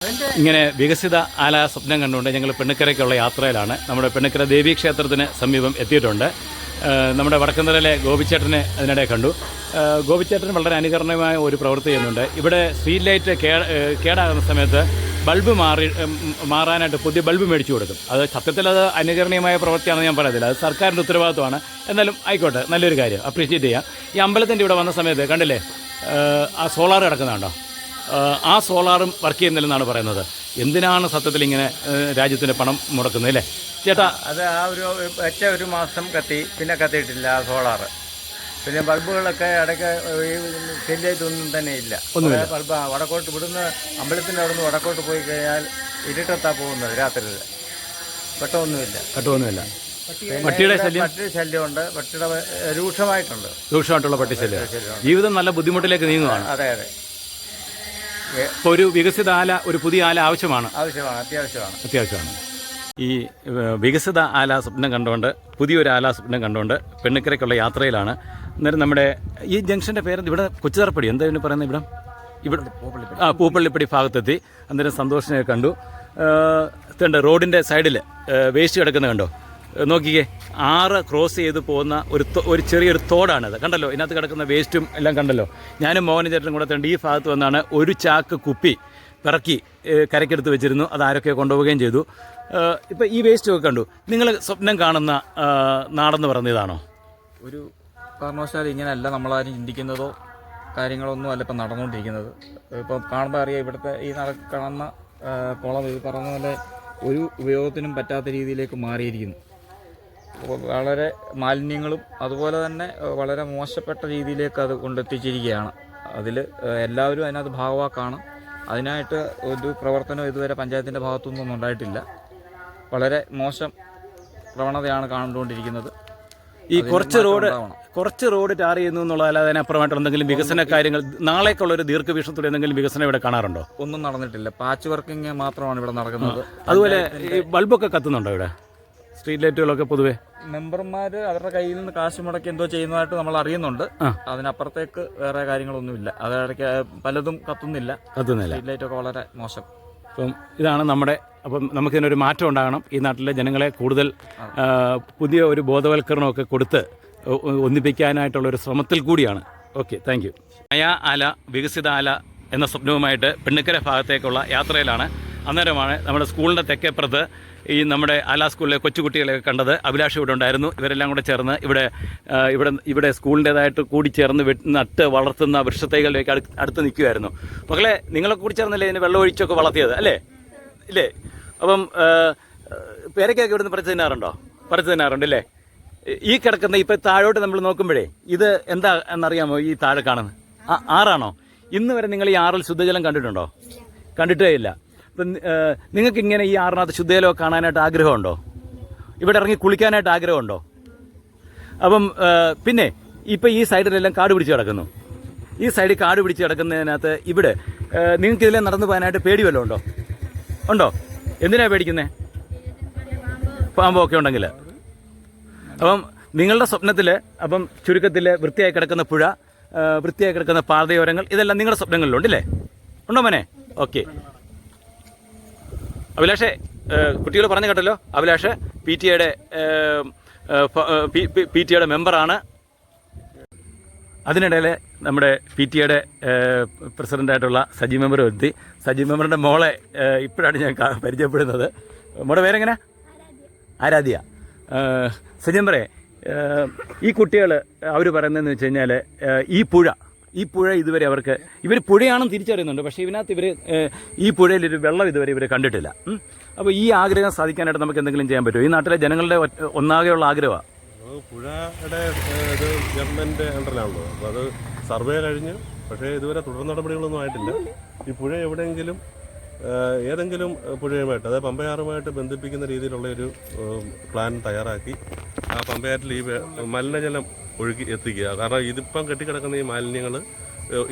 ഇങ്ങനെ വികസിത ആല സ്വപ്നം കണ്ടുകൊണ്ട് ഞങ്ങൾ പെണ്ണിക്കരയ്ക്കുള്ള യാത്രയിലാണ്. നമ്മുടെ പെണ്ണിക്കര ദേവീക്ഷേത്രത്തിന് സമീപം എത്തിയിട്ടുണ്ട്. നമ്മുടെ വടക്കുംതലയിലെ ഗോപിച്ചേട്ടനെ അതിനിടെ കണ്ടു. ഗോപിച്ചേട്ടൻ വളരെ അനുകരണമായ ഒരു പ്രവൃത്തി ചെയ്യുന്നുണ്ട്. ഇവിടെ സ്ട്രീറ്റ് ലൈറ്റ് കേടാകുന്ന സമയത്ത് ബൾബ് മാറാനായിട്ട് പുതിയ ബൾബ് മേടിച്ചു കൊടുക്കും. അത് സത്യത്തിൽ അത് അനുകരണീയമായ പ്രവൃത്തിയാണെന്ന് ഞാൻ പറയുന്നില്ല, അത് സർക്കാരിൻ്റെ ഉത്തരവാദിത്വമാണ്. എന്നാലും ആയിക്കോട്ടെ, നല്ലൊരു കാര്യം, അപ്രീഷിയേറ്റ് ചെയ്യാം. ഈ അമ്പലത്തിൻ്റെ ഇവിടെ വന്ന സമയത്ത് കണ്ടില്ലേ ആ സോളാർ കിടക്കുന്നുണ്ടോ? ആ സോളാറും വർക്ക് ചെയ്യുന്നില്ലെന്നാണ് പറയുന്നത്. എന്തിനാണ് സത്യത്തിൽ ഇങ്ങനെ രാജ്യത്തിന് പണം മുടക്കുന്നത് അല്ലേ ചേട്ടാ? അത് ആ ഒരു മാസം കത്തി, പിന്നെ കത്തിയിട്ടില്ല ആ സോളാർ. പിന്നെ ബൾബുകളൊക്കെ ഇടയ്ക്ക് ഈ ശല്യമായിട്ടൊന്നും തന്നെ ഇല്ല. ബൾബ് വടക്കോട്ട് ഇവിടുന്ന് അമ്പലത്തിൻ്റെ അവിടെ നിന്ന് വടക്കോട്ട് പോയി കഴിഞ്ഞാൽ ഇരുട്ടത്താ പോകുന്നത് രാത്രിയിൽ. വെട്ടമൊന്നുമില്ല. പട്ടിയുടെ ശല്യമുണ്ട്. പട്ടിയുടെ രൂക്ഷമായിട്ടുള്ള പട്ടി ശല്യം. ജീവിതം നല്ല ബുദ്ധിമുട്ടിലേക്ക് നീങ്ങുകയാണ്. അതെ. ഇപ്പോൾ ഒരു വികസിത ആല, ഒരു പുതിയ ആല അത്യാവശ്യമാണ്. ഈ വികസിത ആല സ്വപ്നം കണ്ടുകൊണ്ട്, പുതിയൊരു ആല സ്വപ്നം കണ്ടുകൊണ്ട് പെണ്ണിക്കരയ്ക്കുള്ള യാത്രയിലാണ്. അന്നേരം നമ്മുടെ ഈ ജംഗ്ഷൻ്റെ പേര് ഇവിടെ കൊച്ചുതറപ്പടി, എന്തായാലും പറയുന്നത് ഇവിടെ പൂപ്പള്ളിപ്പടി ഭാഗത്തെത്തി. അന്നേരം സന്തോഷിനെ കണ്ടു. റോഡിൻ്റെ സൈഡിൽ വേസ്റ്റ് കിടക്കുന്നത് കണ്ടോ? നോക്കിക്കേ, 6 ക്രോസ് ചെയ്ത് പോകുന്ന ഒരു ചെറിയൊരു തോടാണത്. കണ്ടല്ലോ, ഇതിനകത്ത് കിടക്കുന്ന വേസ്റ്റും എല്ലാം കണ്ടല്ലോ. ഞാനും മോഹന ചേട്ടനും കൂടെ ഈ ഭാഗത്ത് വന്നാണ് ഒരു ചാക്ക് കുപ്പി പിറക്കി കരയ്ക്കെടുത്ത് വെച്ചിരുന്നു. അത് ആരൊക്കെ കൊണ്ടുപോവുകയും ചെയ്തു. ഇപ്പം ഈ വേസ്റ്റൊക്കെ കണ്ടു. നിങ്ങൾ സ്വപ്നം കാണുന്ന നാടെന്ന് പറഞ്ഞതാണോ? ഒരു കാരണവശാലും ഇങ്ങനെയല്ല നമ്മളാരും ചിന്തിക്കുന്നതോ കാര്യങ്ങളൊന്നും അല്ല ഇപ്പം നടന്നുകൊണ്ടിരിക്കുന്നത്. ഇപ്പം കാണുമ്പോൾ അറിയാം, ഇവിടുത്തെ ഈ കാണുന്ന കുളം ഇത് പറഞ്ഞ പോലെ ഒരു ഉപയോഗത്തിനും പറ്റാത്ത രീതിയിലേക്ക് മാറിയിരിക്കുന്നു. വളരെ മാലിന്യങ്ങളും അതുപോലെ തന്നെ വളരെ മോശപ്പെട്ട രീതിയിലേക്ക് അത് കൊണ്ടെത്തിച്ചിരിക്കുകയാണ്. അതിൽ എല്ലാവരും അതിനകത്ത് ഭാഗവാക്കാണ്. അതിനായിട്ട് ഒരു പ്രവർത്തനം ഇതുവരെ പഞ്ചായത്തിൻ്റെ ഭാഗത്തുനിന്നൊന്നും ഉണ്ടായിട്ടില്ല. വളരെ മോശം പ്രവണതയാണ് കണ്ടുകൊണ്ടിരിക്കുന്നത്. ഈ കുറച്ച് റോഡ് ടാർ ചെയ്യുന്നു എന്നുള്ളതല്ല, അതിനപ്പുറമായിട്ട് എന്തെങ്കിലും വികസന കാര്യങ്ങൾ നാളേക്കുള്ളൊരു ദീർഘവീക്ഷണത്തോടെ എന്തെങ്കിലും വികസനം ഇവിടെ കാണാറുണ്ടോ? ഒന്നും നടന്നിട്ടില്ല. പാച്ച് വർക്കിംഗ് മാത്രമാണ് ഇവിടെ നടക്കുന്നത്. അതുപോലെ ഈ ബൾബൊക്കെ കത്തുന്നുണ്ടോ ഇവിടെ? സ്ട്രീറ്റ് ലൈറ്റുകളൊക്കെ പൊതുവെ മെമ്പർമാർ അവരുടെ കയ്യിൽ നിന്ന് കാശ് മുടക്കി എന്തോ ചെയ്യുന്നതായിട്ട് നമ്മൾ അറിയുന്നുണ്ട്. അതിനപ്പുറത്തേക്ക് വേറെ കാര്യങ്ങളൊന്നുമില്ല. അതിടയ്ക്ക് പലതും കത്തുന്നില്ല. സ്ട്രീറ്റ് ലൈറ്റൊക്കെ വളരെ മോശം. അപ്പം ഇതാണ് അപ്പം നമുക്കിതിനൊരു മാറ്റം ഉണ്ടാകണം. ഈ നാട്ടിലെ ജനങ്ങളെ കൂടുതൽ പുതിയ ഒരു ബോധവൽക്കരണമൊക്കെ കൊടുത്ത് ഒന്നിപ്പിക്കാനായിട്ടുള്ളൊരു ശ്രമത്തിൽ കൂടിയാണ്. Okay, thank you. നയ ആല, വികസിത ആല എന്ന സ്വപ്നവുമായിട്ട് പെണ്ണിക്കര ഭാഗത്തേക്കുള്ള യാത്രയിലാണ്. അന്നേരമാണ് നമ്മുടെ സ്കൂളിൻ്റെ തെക്കേപ്പുറത്ത് ഈ നമ്മുടെ ആല സ്കൂളിലെ കൊച്ചുകുട്ടികളെയൊക്കെ കണ്ടത്. അഭിലാഷ് ഇവിടെ ഉണ്ടായിരുന്നു. ഇവരെല്ലാം കൂടെ ചേർന്ന് ഇവിടെ സ്കൂളിൻ്റേതായിട്ട് കൂടി ചേർന്ന് നട്ട് വളർത്തുന്ന വൃക്ഷത്തൈകളിലേക്ക് അടുത്ത് നിൽക്കുമായിരുന്നു. മക്കളെ, നിങ്ങളൊക്കെ കൂടി ചേർന്നല്ലേ ഇതിന് വെള്ളമൊഴിച്ചൊക്കെ വളർത്തിയത് അല്ലേ? ഇല്ലേ? അപ്പം പേരയ്ക്കൊക്കെ ഇവിടുന്ന് പറിച്ചു തിന്നാറുണ്ട് അല്ലേ? ഈ കിടക്കുന്ന ഇപ്പം താഴോട്ട് നമ്മൾ നോക്കുമ്പോഴേ ഇത് എന്താ എന്നറിയാമോ? ഈ താഴെ കാണുന്നത് ആറാണോ? ഇന്ന് വരെ നിങ്ങൾ ഈ ആറിൽ ശുദ്ധജലം കണ്ടിട്ടുണ്ടോ? കണ്ടിട്ടേ ഇല്ല. അപ്പം നിങ്ങൾക്ക് ഇങ്ങനെ ഈ ആറിനകത്ത് ശുദ്ധജലം കാണാനായിട്ട് ആഗ്രഹമുണ്ടോ? ഇവിടെ ഇറങ്ങി കുളിക്കാനായിട്ട് ആഗ്രഹമുണ്ടോ? അപ്പം പിന്നെ ഇപ്പം ഈ സൈഡിലെല്ലാം കാട് പിടിച്ച് കിടക്കുന്നു. ഈ സൈഡിൽ കാട് പിടിച്ച് കിടക്കുന്നതിനകത്ത് ഇവിടെ നിങ്ങൾക്ക് ഇതിലെ നടന്നു പോകാനായിട്ട് പേടി വല്ലതും ഉണ്ടോ? എന്തിനാണ് പേടിക്കുന്നത്? പാമ്പൊക്കെ ഉണ്ടെങ്കിൽ. അപ്പം നിങ്ങളുടെ സ്വപ്നത്തിൽ അപ്പം ചുരുക്കത്തിൽ വൃത്തിയായി കിടക്കുന്ന പുഴ, വൃത്തിയായി കിടക്കുന്ന പാതയോരങ്ങൾ, ഇതെല്ലാം നിങ്ങളുടെ സ്വപ്നങ്ങളിലുണ്ടല്ലേ? ഉണ്ടോ മോനെ? ഓക്കെ. അഭിലാഷേ, കുട്ടികൾ പറഞ്ഞു കേട്ടല്ലോ, അഭിലാഷ് പി ടി എയുടെ മെമ്പറാണ്. അതിനിടയിൽ നമ്മുടെ പി ടി എയുടെ പ്രസിഡൻ്റായിട്ടുള്ള സജി മെമ്പർ എത്തി. സജി മെമ്പറിൻ്റെ മോളെ ഇപ്പോഴാണ് ഞാൻ പരിചയപ്പെടുന്നത്. മോളുടെ പേരെങ്ങനെ? ആരാധ്യ. സജി മെമ്പറെ, ഈ കുട്ടികൾ അവർ പറയുന്നതെന്ന് വെച്ച് കഴിഞ്ഞാൽ ഈ പുഴ ഇതുവരെ ഇവർ പുഴയാണെന്ന് തിരിച്ചറിയുന്നുണ്ട്. പക്ഷേ ഇതിനകത്ത് ഈ പുഴയിലൊരു വെള്ളം ഇതുവരെ ഇവർ കണ്ടിട്ടില്ല. അപ്പോൾ ഈ ആഗ്രഹം സാധിക്കാനായിട്ട് നമുക്ക് എന്തെങ്കിലും ചെയ്യാൻ പറ്റുമോ? ഈ നാട്ടിലെ ജനങ്ങളുടെ ഒന്നാകെയുള്ള ആഗ്രഹമാണ്. പുഴയുടെ ഇത് ഗവൺമെൻറ് അണ്ടറിലാണല്ലോ. അപ്പോൾ അത് സർവേ കഴിഞ്ഞ്, പക്ഷേ ഇതുവരെ തുടർ നടപടികളൊന്നും ആയിട്ടില്ല. ഈ പുഴ എവിടെയെങ്കിലും ഏതെങ്കിലും പുഴയുമായിട്ട്, അതായത് പമ്പയാറുമായിട്ട് ബന്ധിപ്പിക്കുന്ന രീതിയിലുള്ള ഒരു പ്ലാൻ തയ്യാറാക്കി ആ പമ്പയാറ്റിൽ ഈ മലിനജലം ഒഴുകി എത്തിക്കുക. കാരണം ഇതിപ്പം കെട്ടിക്കിടക്കുന്ന ഈ മാലിന്യങ്ങൾ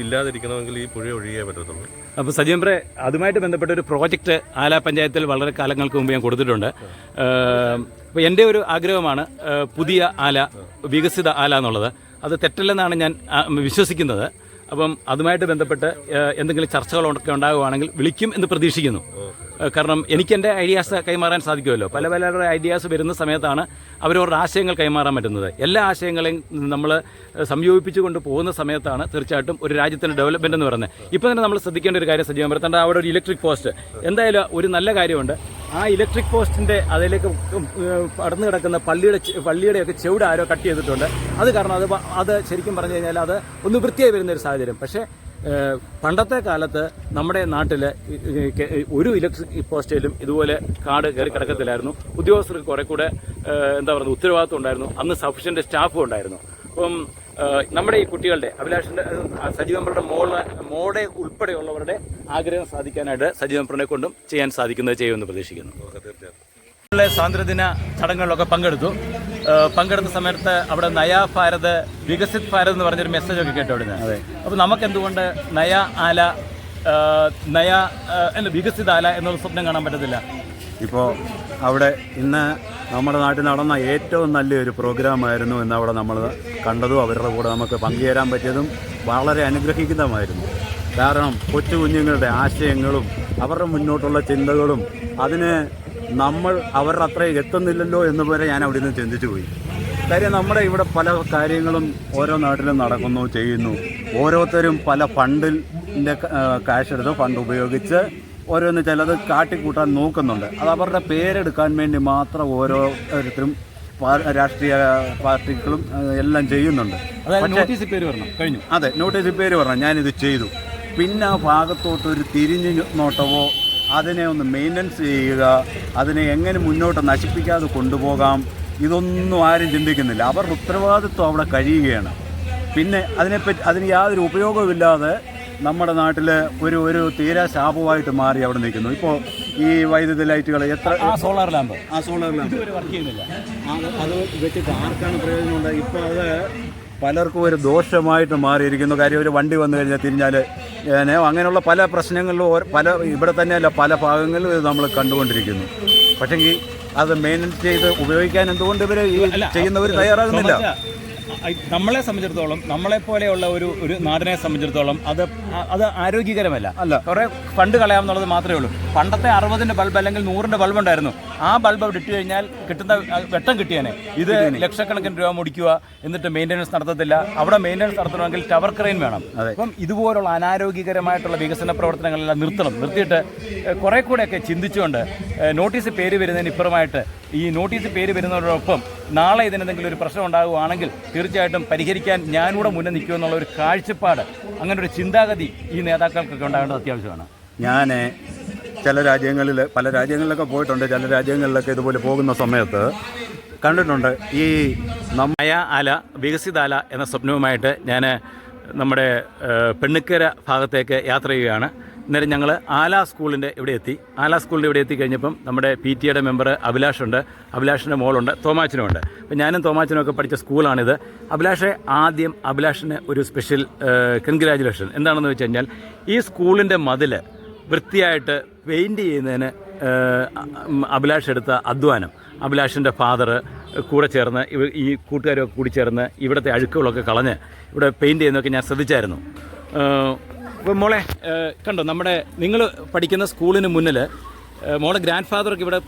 ഇല്ലാതിരിക്കണമെങ്കിൽ ഈ പുഴ ഒഴുകിയേ പറ്റത്തുള്ളൂ. അപ്പോൾ സജീവറെ, അതുമായിട്ട് ബന്ധപ്പെട്ട ഒരു പ്രോജക്റ്റ് ആല പഞ്ചായത്തിൽ വളരെ കാലങ്ങൾക്ക് മുമ്പ് ഞാൻ കൊടുത്തിട്ടുണ്ട്. അപ്പോൾ എൻ്റെ ഒരു ആഗ്രഹമാണ് പുതിയ ആല, വികസിത ആല എന്നുള്ളത്. അത് തെറ്റല്ലെന്നാണ് ഞാൻ വിശ്വസിക്കുന്നത്. അപ്പം അതുമായിട്ട് ബന്ധപ്പെട്ട് എന്തെങ്കിലും ചർച്ചകളൊക്കെ ഉണ്ടാകുവാണെങ്കിൽ വിളിക്കും എന്ന് പ്രതീക്ഷിക്കുന്നു. കാരണം എനിക്ക് എൻ്റെ ഐഡിയാസ് കൈമാറാൻ സാധിക്കുമല്ലോ. പല പലരുടെ ഐഡിയാസ് വരുന്ന സമയത്താണ് അവരവരുടെ ആശയങ്ങൾ കൈമാറാൻ പറ്റുന്നത്. എല്ലാ ആശയങ്ങളെയും നമ്മൾ സംയോജിപ്പിച്ചു കൊണ്ട് പോകുന്ന സമയത്താണ് തീർച്ചയായിട്ടും ഒരു രാജ്യത്തിൻ്റെ ഡെവലപ്മെൻറ്റ് എന്ന് പറയുന്നത്. ഇപ്പോൾ തന്നെ നമ്മൾ ശ്രദ്ധിക്കേണ്ട ഒരു കാര്യം സജീവം വരുത്തേണ്ട അവിടെ ഒരു ഇലക്ട്രിക് പോസ്റ്റ് എന്തായാലും ഒരു നല്ല കാര്യമുണ്ട്. ആ ഇലക്ട്രിക് പോസ്റ്റിൻ്റെ അതിലേക്ക് പടർന്നു കിടക്കുന്ന പള്ളിയുടെയൊക്കെ ചെവിട് ആരോ കട്ട് ചെയ്തിട്ടുണ്ട്. അത് കാരണം അത് ശരിക്കും പറഞ്ഞു കഴിഞ്ഞാൽ അത് ഒന്ന് വൃത്തിയായി വരുന്നൊരു സാഹചര്യം. പക്ഷേ പണ്ടത്തെ കാലത്ത് നമ്മുടെ നാട്ടിൽ ഒരു ഇലക്ട്രിക് പോസ്റ്റിലും ഇതുപോലെ കാട് കയറി കിടക്കത്തില്ലായിരുന്നു. ഉദ്യോഗസ്ഥർക്ക് കുറെ കൂടെ എന്താ പറയുക ഉത്തരവാദിത്വം ഉണ്ടായിരുന്നു. അന്ന് സഫീഷ്യൻ്റ് സ്റ്റാഫും ഉണ്ടായിരുന്നു. അപ്പം നമ്മുടെ ഈ കുട്ടികളുടെ അഭിലാഷിൻ്റെ സജീവമ്പറുടെ മോടെ ഉൾപ്പെടെയുള്ളവരുടെ ആഗ്രഹം സാധിക്കാനായിട്ട് സജീവമ്പറിനെ കൊണ്ടും ചെയ്യാൻ സാധിക്കുന്നത് ചെയ്യുമെന്ന് പ്രതീക്ഷിക്കുന്നു. സ്വാതന്ത്ര്യദിന ചടങ്ങുകളിലൊക്കെ പങ്കെടുത്ത സമയത്ത് അവിടെ നയാ ഭാരത് വികസിത് ഭാരത് എന്ന് പറഞ്ഞൊരു മെസ്സേജൊക്കെ കേട്ടോ അവിടുന്ന്. അപ്പോൾ നമുക്കെന്തുകൊണ്ട് വികസിത് ആല എന്നുള്ള സ്വപ്നം കാണാൻ പറ്റത്തില്ല? ഇപ്പോൾ അവിടെ ഇന്ന് നമ്മുടെ നാട്ടിൽ നടന്ന ഏറ്റവും നല്ലൊരു പ്രോഗ്രാമായിരുന്നു എന്ന് അവിടെ നമ്മൾ കണ്ടതും അവരുടെ കൂടെ നമുക്ക് പങ്കുചേരാൻ പറ്റിയതും വളരെ അനുഗ്രഹിക്കുന്നതായിരുന്നു. കാരണം കൊച്ചു കുഞ്ഞുങ്ങളുടെ ആശയങ്ങളും അവരുടെ മുന്നോട്ടുള്ള ചിന്തകളും അതിന് നമ്മൾ അവരുടെ അത്രയും എത്തുന്നില്ലല്ലോ എന്ന് വരെ ഞാൻ അവിടെ നിന്ന് ചിന്തിച്ചു പോയി. കാര്യം നമ്മുടെ ഇവിടെ പല കാര്യങ്ങളും ഓരോ നാട്ടിലും നടക്കുന്നു ചെയ്യുന്നു. ഓരോരുത്തരും പല ഫണ്ടിൻ്റെ കാശ് എടുത്ത് ഫണ്ട് ഉപയോഗിച്ച് ഓരോന്ന് ചിലത് കാട്ടിക്കൂട്ടാൻ നോക്കുന്നുണ്ട്. അത് അവരുടെ പേരെടുക്കാൻ വേണ്ടി മാത്രം ഓരോരുത്തരും രാഷ്ട്രീയ പാർട്ടികളും എല്ലാം ചെയ്യുന്നുണ്ട്. നോട്ടീസ് പേര് വരണം കഴിഞ്ഞു. അതെ, നോട്ടീസ് പേര് വരണം, ഞാനിത് ചെയ്തു. പിന്നെ ആ ഭാഗത്തോട്ടൊരു തിരിഞ്ഞു നോട്ടവോ അതിനെ ഒന്ന് മെയിൻ്റനൻസ് ചെയ്യുക, അതിനെ എങ്ങനെ മുന്നോട്ട് നശിപ്പിക്കാതെ കൊണ്ടുപോകാം, ഇതൊന്നും ആരും ചിന്തിക്കുന്നില്ല. അവരുടെ ഉത്തരവാദിത്വം അവിടെ കഴിയുകയാണ്. പിന്നെ അതിന് യാതൊരു ഉപയോഗമില്ലാതെ നമ്മുടെ നാട്ടിൽ ഒരു തീരാ ശാപമായിട്ട് മാറി അവിടെ നിൽക്കുന്നു. ഇപ്പോൾ ഈ വൈദ്യുതി ലൈറ്റുകൾ സോളാർ ലാമ്പ് വർക്ക് ചെയ്യുന്നില്ല. അത് വെച്ചിട്ട് ആർക്കാണ് പ്രയോജനമുണ്ട്? ഇപ്പോൾ അത് പലർക്കും ഒരു ദോഷമായിട്ട് മാറിയിരിക്കുന്നു. കാര്യം ഒരു വണ്ടി വന്നു കഴിഞ്ഞാൽ തിരിഞ്ഞാൽ അങ്ങനെയുള്ള പല പ്രശ്നങ്ങളിലും ഇവിടെ തന്നെയല്ല പല ഭാഗങ്ങളിലും ഇത് നമ്മൾ കണ്ടുകൊണ്ടിരിക്കുന്നു. പക്ഷെങ്കിൽ അത് മെയിൻ്റെനൻസ് ചെയ്ത് ഉപയോഗിക്കാൻ എന്തുകൊണ്ട് ഇവർ ചെയ്യുന്നവർ തയ്യാറാകുന്നില്ല? നമ്മളെ സംബന്ധിച്ചിടത്തോളം, നമ്മളെപ്പോലെയുള്ള ഒരു നാടിനെ സംബന്ധിച്ചിടത്തോളം അത് ആരോഗ്യകരമല്ല. കുറെ ഫണ്ട് കളയാമെന്നുള്ളത് മാത്രമേ ഉള്ളൂ. പണ്ടത്തെ 60ൻ്റെ ബൾബ് അല്ലെങ്കിൽ 100ൻ്റെ ബൾബ് ഉണ്ടായിരുന്നു. ആ ബൾബ് അവിടെ ഇട്ട് കഴിഞ്ഞാൽ കിട്ടുന്ന വെട്ടം കിട്ടിയാനെ. ഇത് ലക്ഷക്കണക്കിന് രൂപ മുടിക്കുക, എന്നിട്ട് മെയിൻ്റനൻസ് നടത്തത്തില്ല. അവിടെ മെയിൻ്റനൻസ് നടത്തണമെങ്കിൽ ടവർ ക്രെയിൻ വേണം. അപ്പം ഇതുപോലുള്ള അനാരോഗ്യകരമായിട്ടുള്ള വികസന പ്രവർത്തനങ്ങളെല്ലാം നിർത്തിയിട്ട് കുറെ കൂടെയൊക്കെ ചിന്തിച്ചുകൊണ്ട് നോട്ടീസ് പേര് വരുന്നതിന് ഇപ്പുറമായിട്ട് ഈ നോട്ടീസ് പേര് വരുന്നതോടൊപ്പം നാളെ ഇതിനെന്തെങ്കിലും ഒരു പ്രശ്നം ഉണ്ടാകുകയാണെങ്കിൽ തീർച്ചയായിട്ടും പരിഹരിക്കാൻ ഞാനിവിടെ മുന്നേ നിൽക്കുമെന്നുള്ള ഒരു കാഴ്ചപ്പാട്, അങ്ങനെ ഒരു ചിന്താഗതി ഈ നേതാക്കൾക്കൊക്കെ ഉണ്ടാകേണ്ടത് അത്യാവശ്യമാണ്. ഞാൻ പല രാജ്യങ്ങളിലൊക്കെ പോയിട്ടുണ്ട്. ചില രാജ്യങ്ങളിലൊക്കെ ഇതുപോലെ പോകുന്ന സമയത്ത് കണ്ടിട്ടുണ്ട്. ഈ നയാ ആല വികസിത ആല എന്ന സ്വപ്നവുമായിട്ട് ഞാൻ നമ്മുടെ പെണ്ണിക്കര ഭാഗത്തേക്ക് യാത്ര ചെയ്യുകയാണ്. അന്നേരം ഞങ്ങൾ ആല സ്കൂളിൻ്റെ ഇവിടെ എത്തിക്കഴിഞ്ഞപ്പം നമ്മുടെ PTA മെമ്പർ അഭിലാഷുണ്ട്, അഭിലാഷിൻ്റെ മോളുണ്ട്, തോമാച്ചനുമുണ്ട്. അപ്പം ഞാനും തോമാച്ചനും ഒക്കെ പഠിച്ച സ്കൂളാണിത്. അഭിലാഷിന് ഒരു സ്പെഷ്യൽ കൺഗ്രാജുലേഷൻ. എന്താണെന്ന് വെച്ച് കഴിഞ്ഞാൽ ഈ സ്കൂളിൻ്റെ മതിൽ വൃത്തിയായിട്ട് പെയിൻറ്റ് ചെയ്യുന്നതിന് അഭിലാഷ് എടുത്ത അധ്വാനം, അഭിലാഷിൻ്റെ ഫാദർ കൂടെ ചേർന്ന് ഈ കൂട്ടുകാരൊക്കെ കൂടി ചേർന്ന് ഇവിടുത്തെ അഴുക്കുകളൊക്കെ കളഞ്ഞ് ഇവിടെ പെയിൻറ്റ് ചെയ്യുന്നതൊക്കെ ഞാൻ ശ്രദ്ധിച്ചായിരുന്നു. ഇപ്പം മോളെ കണ്ടോ, നിങ്ങൾ പഠിക്കുന്ന സ്കൂളിന് മുന്നിൽ മോളെ ഗ്രാൻഡ് ഫാദറൊക്കെ ഇവിടെ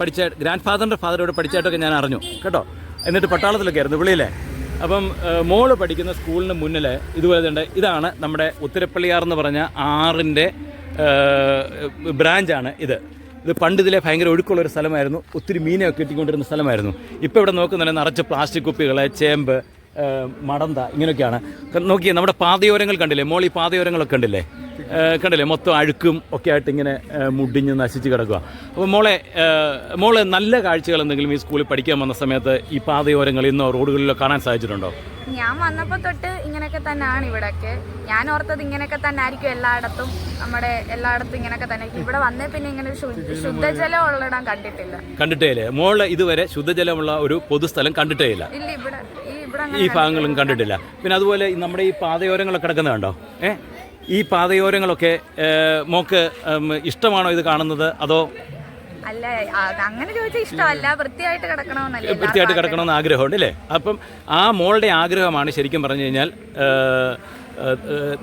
ഗ്രാൻഡ് ഫാദർ ഇവിടെ പഠിച്ചായിട്ടൊക്കെ ഞാൻ അറിഞ്ഞു കേട്ടോ. എന്നിട്ട് പട്ടാളത്തിലൊക്കെ ആയിരുന്നു വിളിയിലെ. അപ്പം മോള് പഠിക്കുന്ന സ്കൂളിന് മുന്നിൽ ഇതുപോലെ ഉണ്ട്. ഇതാണ് നമ്മുടെ ഉത്തരപ്പള്ളിയാർ എന്ന് പറഞ്ഞ ആറിൻ്റെ ബ്രാഞ്ചാണ് ഇത്. പണ്ട് ഇതിലെ ഭയങ്കര ഒഴുക്കുള്ളൊരു സ്ഥലമായിരുന്നു. ഒത്തിരി മീനൊക്കെ കിട്ടിക്കൊണ്ടിരുന്ന സ്ഥലമായിരുന്നു. ഇപ്പോൾ ഇവിടെ നോക്കുന്നുണ്ടെങ്കിൽ നിറച്ച് പ്ലാസ്റ്റിക് കുപ്പികൾ, ചേമ്പ്, മടന്ത, ഇങ്ങനെയൊക്കെയാണ്. നോക്കിയേ, നമ്മുടെ പാതയോരങ്ങൾ കണ്ടില്ലേ മോൾ? ഈ പാതയോരങ്ങളൊക്കെ കണ്ടില്ലേ മൊത്തം അഴുക്കും ഒക്കെ ആയിട്ട് ഇങ്ങനെ മുടിഞ്ഞ് നശിച്ച് കിടക്കുക. അപ്പോൾ മോള് നല്ല കാഴ്ചകൾ എന്തെങ്കിലും ഈ സ്കൂളിൽ പഠിക്കാൻ വന്ന സമയത്ത് ഈ പാതയോരങ്ങളിൽ നിന്നോ റോഡുകളിലോ കാണാൻ സാധിച്ചിട്ടുണ്ടോ? ഞാൻ വന്നപ്പോൾ തൊട്ട് ഇങ്ങനെയൊക്കെ തന്നെയാണ് ഇവിടെയൊക്കെ. ഞാൻ ഓർത്തത് ഇങ്ങനെയൊക്കെ തന്നെ ആയിരിക്കും എല്ലായിടത്തും ഇങ്ങനെയൊക്കെ തന്നെ. ഇവിടെ വന്നേ പിന്നെ ഇങ്ങനെ ശുദ്ധജലം ഉള്ളിടാൻ കണ്ടിട്ടില്ല. മോള് ഇതുവരെ ശുദ്ധജലമുള്ള ഒരു പൊതുസ്ഥലം കണ്ടിട്ടേ ഇല്ല. ഈ ഭാഗങ്ങളും കണ്ടിട്ടില്ല. പിന്നെ അതുപോലെ നമ്മുടെ ഈ പാതയോരങ്ങളൊക്കെ കിടക്കുന്നത് കണ്ടോ? ഈ പാതയോരങ്ങളൊക്കെ മോക്ക് ഇഷ്ടമാണോ ഇത് കാണുന്നത്? അതോ അല്ല, അങ്ങനെ ചോദിച്ചാൽ ഇഷ്ടമല്ല, വൃത്തിയായിട്ട് കിടക്കണമെന്ന് ആഗ്രഹമുണ്ട് അല്ലേ? അപ്പം ആ മോളുടെ ആഗ്രഹമാണ് ശരിക്കും പറഞ്ഞു കഴിഞ്ഞാൽ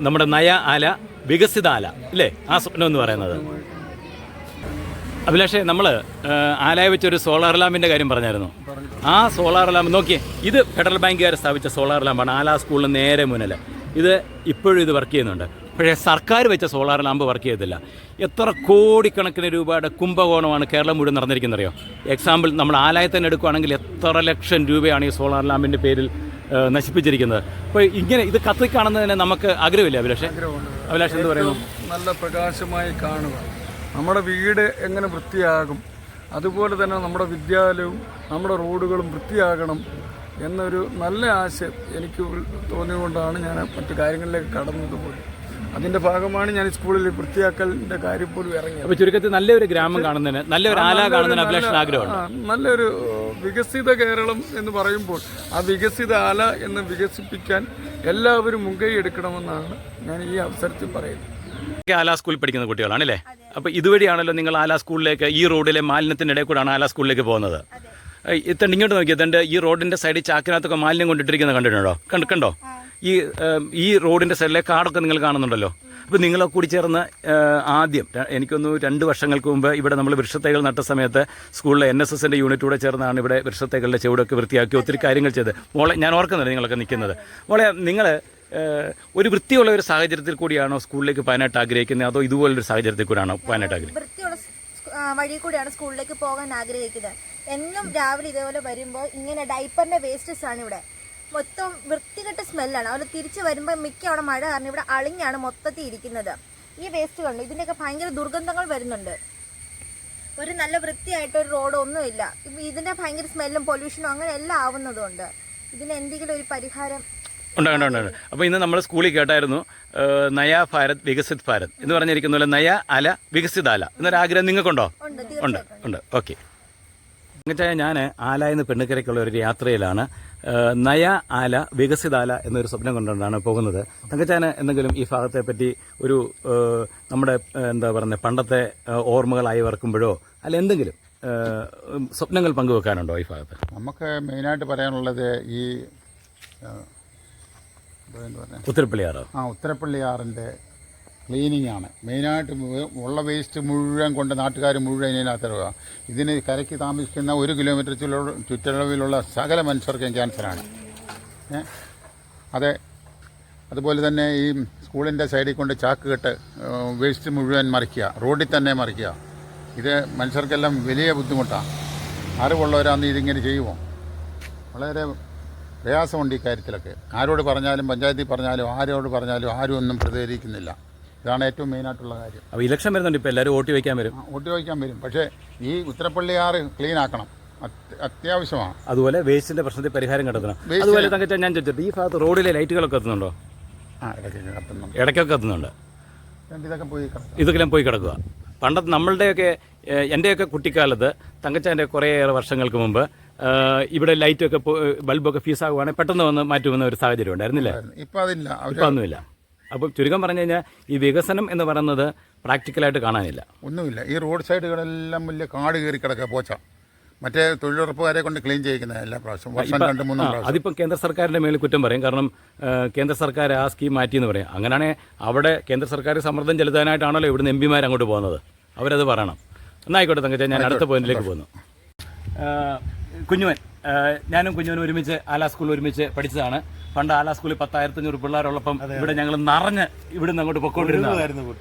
നമ്മുടെ നയ ആല വികസിത ആല അല്ലേ ആ സ്വപ്നം എന്ന് പറയുന്നത്. അഭിലാഷേ, നമ്മൾ ആലയെ വെച്ചൊരു സോളാർ ലാമ്പിൻ്റെ കാര്യം പറഞ്ഞായിരുന്നു. ആ സോളാർ ലാമ്പ് നോക്കിയേ, ഇത് ഫെഡറൽ ബാങ്കുകാർ സ്ഥാപിച്ച സോളാർ ലാമ്പാണ്. ആല സ്കൂളിന് നേരെ മുന്നിൽ ഇത് ഇപ്പോഴും ഇത് വർക്ക് ചെയ്യുന്നുണ്ട്. പക്ഷേ സർക്കാർ വെച്ച സോളാർ ലാമ്പ് വർക്ക് ചെയ്തില്ല. എത്ര കോടിക്കണക്കിന് രൂപയുടെ കുംഭകോണമാണ് കേരളം മുഴുവൻ നടന്നിരിക്കുന്നറിയോ? എക്സാമ്പിൾ നമ്മൾ ആലയെ തന്നെ എടുക്കുകയാണെങ്കിൽ എത്ര ലക്ഷം രൂപയാണ് ഈ സോളാർ ലാമ്പിൻ്റെ പേരിൽ നശിപ്പിച്ചിരിക്കുന്നത്. അപ്പോൾ ഇങ്ങനെ ഇത് കത്തിക്കാണുന്നതിന് നമുക്ക് ആഗ്രഹമില്ല അഭിലാഷേ? അഭിലാഷ് എന്ത് പറയുന്നു? നല്ല പ്രകാശമായി കാണുക, നമ്മുടെ വീട് എങ്ങനെ വൃത്തിയാകും, അതുപോലെ തന്നെ നമ്മുടെ വിദ്യാലയവും നമ്മുടെ റോഡുകളും വൃത്തിയാകണം എന്നൊരു നല്ല ആശയം എനിക്ക് തോന്നിയുകൊണ്ടാണ് ഞാൻ മറ്റു കാര്യങ്ങളിലേക്ക് കടന്നത് പോലും. അതിൻ്റെ ഭാഗമാണ് ഞാൻ സ്കൂളിൽ വൃത്തിയാക്കലിൻ്റെ കാര്യം പോലും ഇറങ്ങിയത്. അപ്പോൾ ചുരുക്കത്തിൽ നല്ലൊരു ഗ്രാമം കാണുന്നതിന്, നല്ലൊരു ആല കാണുന്നതിന് അഭിലാഷിന് ആഗ്രഹമാണ്. നല്ലൊരു വികസിത കേരളം എന്ന് പറയുമ്പോൾ ആ വികസിത ആല എന്ന് വികസിപ്പിക്കാൻ എല്ലാവരും മുൻകൈ എടുക്കണമെന്നാണ് ഞാൻ ഈ അവസരത്തിൽ പറയുന്നത്. ആല സ്കൂളിൽ പഠിക്കുന്ന കുട്ടികളാണല്ലേ? അപ്പോൾ ഇതുവഴിയാണല്ലോ നിങ്ങൾ ആല സ്കൂളിലേക്ക്, ഈ റോഡിലെ മാലിന്യത്തിൻ്റെ ഇടയിൽ കൂടെയാണ് ആല സ്കൂളിലേക്ക് പോകുന്നത്. ഇത്തണ്ട് ഇങ്ങോട്ട് നോക്കിയതുണ്ട്, ഈ റോഡിൻ്റെ സൈഡിൽ ചാക്കിനകത്തൊക്കെ മാലിന്യം കൊണ്ടിട്ടിരിക്കുന്നത് കണ്ടിട്ടുണ്ടോ? കണ്ടോ? ഈ റോഡിൻ്റെ സൈഡിലെ കാടൊക്കെ നിങ്ങൾ കാണുന്നുണ്ടല്ലോ. അപ്പോൾ നിങ്ങളെ കൂടി ചേർന്ന് ആദ്യം എനിക്കൊന്ന് 2 വർഷങ്ങൾക്ക് മുമ്പ് ഇവിടെ നമ്മൾ വൃക്ഷത്തൈകൾ നട്ട സമയത്ത് സ്കൂളിലെ NSSൻ്റെ യൂണിറ്റൂടെ ചേർന്നാണ് ഇവിടെ വൃക്ഷത്തൈകളുടെ ചുവടൊക്കെ വൃത്തിയാക്കി ഒത്തിരി കാര്യങ്ങൾ ചെയ്ത്. മോളെ ഞാൻ ഓർക്കുന്നില്ല നിങ്ങളൊക്കെ നിൽക്കുന്നത്. മോളെ, നിങ്ങൾ ഒരു വൃത്തിയുള്ള ഒരു സാഹചര്യത്തിൽ കൂടിയാണോ സ്കൂളിലേക്ക് പോകാനായിട്ട് ആഗ്രഹിക്കുന്നത്, അതോ ഇതുപോലൊരു സാഹചര്യത്തിൽ കൂടിയാണോ പോകാനായിട്ട് ആഗ്രഹിക്കുന്നത്? വൃത്തിയുള്ള വഴി കൂടിയാണ് സ്കൂളിലേക്ക് പോകാൻ ആഗ്രഹിക്കുന്നത്. എന്നും രാവിലെ ഇതേപോലെ വരുമ്പോൾ ഇങ്ങനെ ഡൈപ്പറിന്റെ വേസ്റ്റസ് ആണ് ഇവിടെ മൊത്തം വൃത്തികെട്ട സ്മെല്ലാണ്. അതുപോലെ തിരിച്ചു വരുമ്പോൾ മിക്ക അവിടെ മഴ കാരണം ഇവിടെ അളിഞ്ഞാണ് മൊത്തത്തിൽ ഇരിക്കുന്നത്. ഈ വേസ്റ്റ് കണ്ടു, ഇതിൻ്റെയൊക്കെ ഭയങ്കര ദുർഗന്ധങ്ങൾ വരുന്നുണ്ട്. ഒരു നല്ല വൃത്തിയായിട്ടൊരു റോഡ് ഒന്നുമില്ല. ഇതിൻ്റെ ഭയങ്കര സ്മെല്ലും പൊല്യൂഷനും അങ്ങനെ എല്ലാം ആവുന്നതുകൊണ്ട് ഇതിന് എന്തെങ്കിലും ഒരു പരിഹാരം ഉണ്ട്. അപ്പോൾ ഇന്ന് നമ്മൾ സ്കൂളിൽ കേട്ടായിരുന്നു നയാ ഭാരത് വികസിത് ഭാരത് എന്ന് പറഞ്ഞിരിക്കുന്ന പോലെ നയ ആല വികസിത ആല എന്നൊരാഗ്രഹം നിങ്ങൾക്കുണ്ടോ? ഉണ്ട്. ഓക്കെ. തങ്കച്ചായ, ഞാൻ ആല എന്ന് പെണ്ണുക്കരയ്ക്കുള്ള ഒരു യാത്രയിലാണ്. നയ ആല വികസിത ആല എന്നൊരു സ്വപ്നം കൊണ്ടുകൊണ്ടാണ് പോകുന്നത്. തങ്കച്ചാന് എന്തെങ്കിലും ഈ ഭാഗത്തെ പറ്റി ഒരു നമ്മുടെ എന്താ പറയുന്നത് പണ്ടത്തെ ഓർമ്മകളായി വറക്കുമ്പോഴോ അല്ല എന്തെങ്കിലും സ്വപ്നങ്ങൾ പങ്കുവെക്കാനുണ്ടോ ഈ ഭാഗത്ത്? നമുക്ക് മെയിനായിട്ട് പറയാനുള്ളത് ഈ ഉത്തരപ്പള്ളിയാറ് ഉത്തരപ്പള്ളിയാറിൻ്റെ ക്ലീനിങ് ആണ് മെയിനായിട്ട്. ഉള്ള വേസ്റ്റ് മുഴുവൻ കൊണ്ട് നാട്ടുകാർ മുഴുവൻ ഇതിനകത്തിടുക. ഇതിന് കരയ്ക്ക് താമസിക്കുന്ന 1 കിലോമീറ്റർ ചുറ്റളവിലുള്ള സകല മനുഷ്യർക്കും ക്യാൻസറാണ്. അതുപോലെ തന്നെ ഈ സ്കൂളിൻ്റെ സൈഡിൽ കൊണ്ട് ചാക്ക് കെട്ട് വേസ്റ്റ് മുഴുവൻ മറിക്കുക, റോഡിൽ തന്നെ മറിക്കുക. ഇത് മനുഷ്യർക്കെല്ലാം വലിയ ബുദ്ധിമുട്ടാണ്. അറിവുള്ളവരാന്ന് ഇതിങ്ങനെ ചെയ്യുമോ? വളരെ പ്രയാസമുണ്ട് ഈ കാര്യത്തിലൊക്കെ. ആരോട് പറഞ്ഞാലും, പഞ്ചായത്തിൽ പറഞ്ഞാലും, ആരോട് പറഞ്ഞാലും ആരും ഒന്നും പ്രതികരിക്കുന്നില്ല. ഇതാണ് ഏറ്റവും മെയിനായിട്ടുള്ള കാര്യം. അപ്പോൾ ഇലക്ഷൻ വരുന്നുണ്ട്, ഇപ്പോൾ എല്ലാവരും വോട്ട് ചോദിക്കാൻ വരും. പക്ഷേ ഈ ഉത്തരപ്പള്ളിയാറ് ക്ലീൻ ആക്കണം, അത്യാവശ്യമാണ്. അതുപോലെ വേസ്റ്റിന്റെ പ്രശ്നത്തിൽ പരിഹാരം കണ്ടെത്തണം. അതുപോലെ തങ്കച്ച, ഞാൻ ചോദിച്ചിട്ട് ഈ ഭാഗത്ത് റോഡിലെ ലൈറ്റുകളൊക്കെ എത്തുന്നുണ്ടോ? ഇടയ്ക്കൊക്കെ എത്തുന്നുണ്ട്. ഇതൊക്കെ പോയി കിടക്കുക. പണ്ടത്തെ നമ്മളുടെയൊക്കെ എൻ്റെയൊക്കെ കുട്ടിക്കാലത്ത് തങ്കച്ചാൻ്റെ കുറേയേറെ വർഷങ്ങൾക്ക് മുമ്പ് ഇവിടെ ലൈറ്റൊക്കെ ബൾബൊക്കെ ഫീസാകുവാണെങ്കിൽ പെട്ടെന്ന് വന്ന് മാറ്റുമെന്ന ഒരു സാഹചര്യം ഉണ്ടായിരുന്നില്ലേ? ഇപ്പം അതില്ല, ഇപ്പം ഒന്നുമില്ല. അപ്പം ചുരുക്കം പറഞ്ഞു കഴിഞ്ഞാൽ ഈ വികസനം എന്ന് പറയുന്നത് പ്രാക്ടിക്കലായിട്ട് കാണാനില്ല, ഒന്നുമില്ല. ഈ റോഡ് സൈഡുകളെല്ലാം വലിയ കാട് കയറി കിടക്കുക, പോച്ച. മറ്റേ തൊഴിലുറപ്പുകാരെ കൊണ്ട് ക്ലീൻ ചെയ്യിക്കുന്നത് എല്ലാ പ്രാവശ്യം, വർഷം 2-3 പ്രാവശ്യം. അതിപ്പം കേന്ദ്ര സർക്കാരിൻ്റെ മേളിൽ കുറ്റം പറയും. കാരണം കേന്ദ്ര സർക്കാർ ആ സ്കീം മാറ്റിയെന്ന് പറയും. അങ്ങനെയാണെങ്കിൽ അവിടെ കേന്ദ്ര സർക്കാർ സമ്മർദ്ദം ചെലുത്താനായിട്ടാണല്ലോ ഇവിടുന്ന് MP-മാർ അങ്ങോട്ട് പോകുന്നത്. അവരത് പറയണം. എന്നായിക്കോട്ടെ തങ്കച്ച, ഞാൻ അടുത്ത പോയിന്റിലേക്ക് പോകുന്നു. കുഞ്ഞുവൻ, ഞാനും കുഞ്ഞുവനും ഒരുമിച്ച് ആല സ്കൂളിൽ ഒരുമിച്ച് പഠിച്ചതാണ്. പണ്ട് ആല സ്കൂളിൽ 10,500 പിള്ളേരുള്ളപ്പം ഇവിടെ ഞങ്ങൾ നിറഞ്ഞ് ഇവിടുന്ന് അങ്ങോട്ട്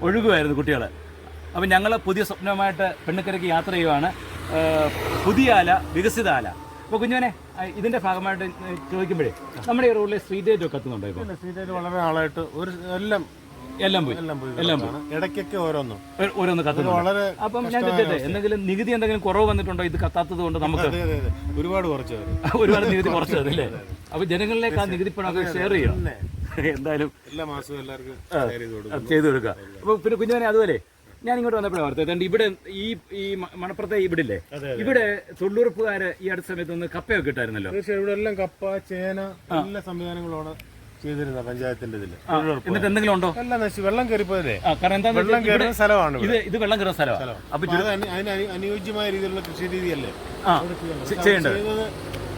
ഒഴുകുമായിരുന്നു കുട്ടികൾ. അപ്പം ഞങ്ങൾ പുതിയ സ്വപ്നമായിട്ട് പെണ്ണുക്കരയ്ക്ക് യാത്ര ചെയ്യുവാണ്. പുതിയ ആല, വികസിത ആല. അപ്പോൾ കുഞ്ഞുവനെ, ഇതിൻ്റെ ഭാഗമായിട്ട് ചോദിക്കുമ്പോഴേ നമ്മുടെ ഈ റോഡിലെ സ്ട്രീറ്റ് ലൈറ്റ് ഒക്കെ എത്തുന്നുണ്ടോ? ഇപ്പോൾ സ്ട്രീറ്റ് ലൈറ്റ് വളരെ ആളായിട്ട് എല്ലാം പോയി. ഇടയ്ക്കൊക്കെ ഓരോന്ന് കത്തുന്നു. അപ്പം ഞാൻ ചോദിച്ചേ, എന്തെങ്കിലും നികുതി എന്തെങ്കിലും കുറവ് വന്നിട്ടുണ്ടോ ഇത് കത്താത്തത് കൊണ്ട്? നമുക്ക് ഒരുപാട് നികുതി കുറച്ചത് അല്ലേ? അപ്പൊ ജനങ്ങളിലേക്ക് ആ നികുതി പണമൊക്കെ ഷെയർ ചെയ്യണം. എന്തായാലും എല്ലാ മാസവും എല്ലാവർക്കും ചെയ്തു കൊടുക്കുക. അപ്പൊ പിന്നെ കുഞ്ഞുവനെ, അതുപോലെ ഞാൻ ഇങ്ങോട്ട് വന്നപ്പോഴേ ഓർത്തത്, ഇവിടെ ഈ മണപ്പുറത്തെ ഇവിടെ തൊഴിലുറപ്പുകാര് ഈ അടുത്ത സമയത്ത് ഒന്ന് കപ്പയൊക്കെ ഇട്ടായിരുന്നല്ലോ. തീർച്ചയായും ഇവിടെ എല്ലാം കപ്പ, ചേന, എല്ലാ സംവിധാനങ്ങളാണ് ചെയ്തിരുന്ന പഞ്ചായത്തിന്റെ ഇതില്. എന്നിട്ട് എന്തെങ്കിലും ഉണ്ടോ? എല്ലാം നശിച്ചു, വെള്ളം കയറിപ്പോയതേ. വെള്ളം കയറുന്ന സ്ഥലമാണ് ഇത് വെള്ളം കയറുന്ന സ്ഥലമാണ്. അപ്പൊ അതിന് അനുയോജ്യമായ രീതിയിലുള്ള കൃഷി രീതിയല്ലേ ചെയ്യേണ്ടത്.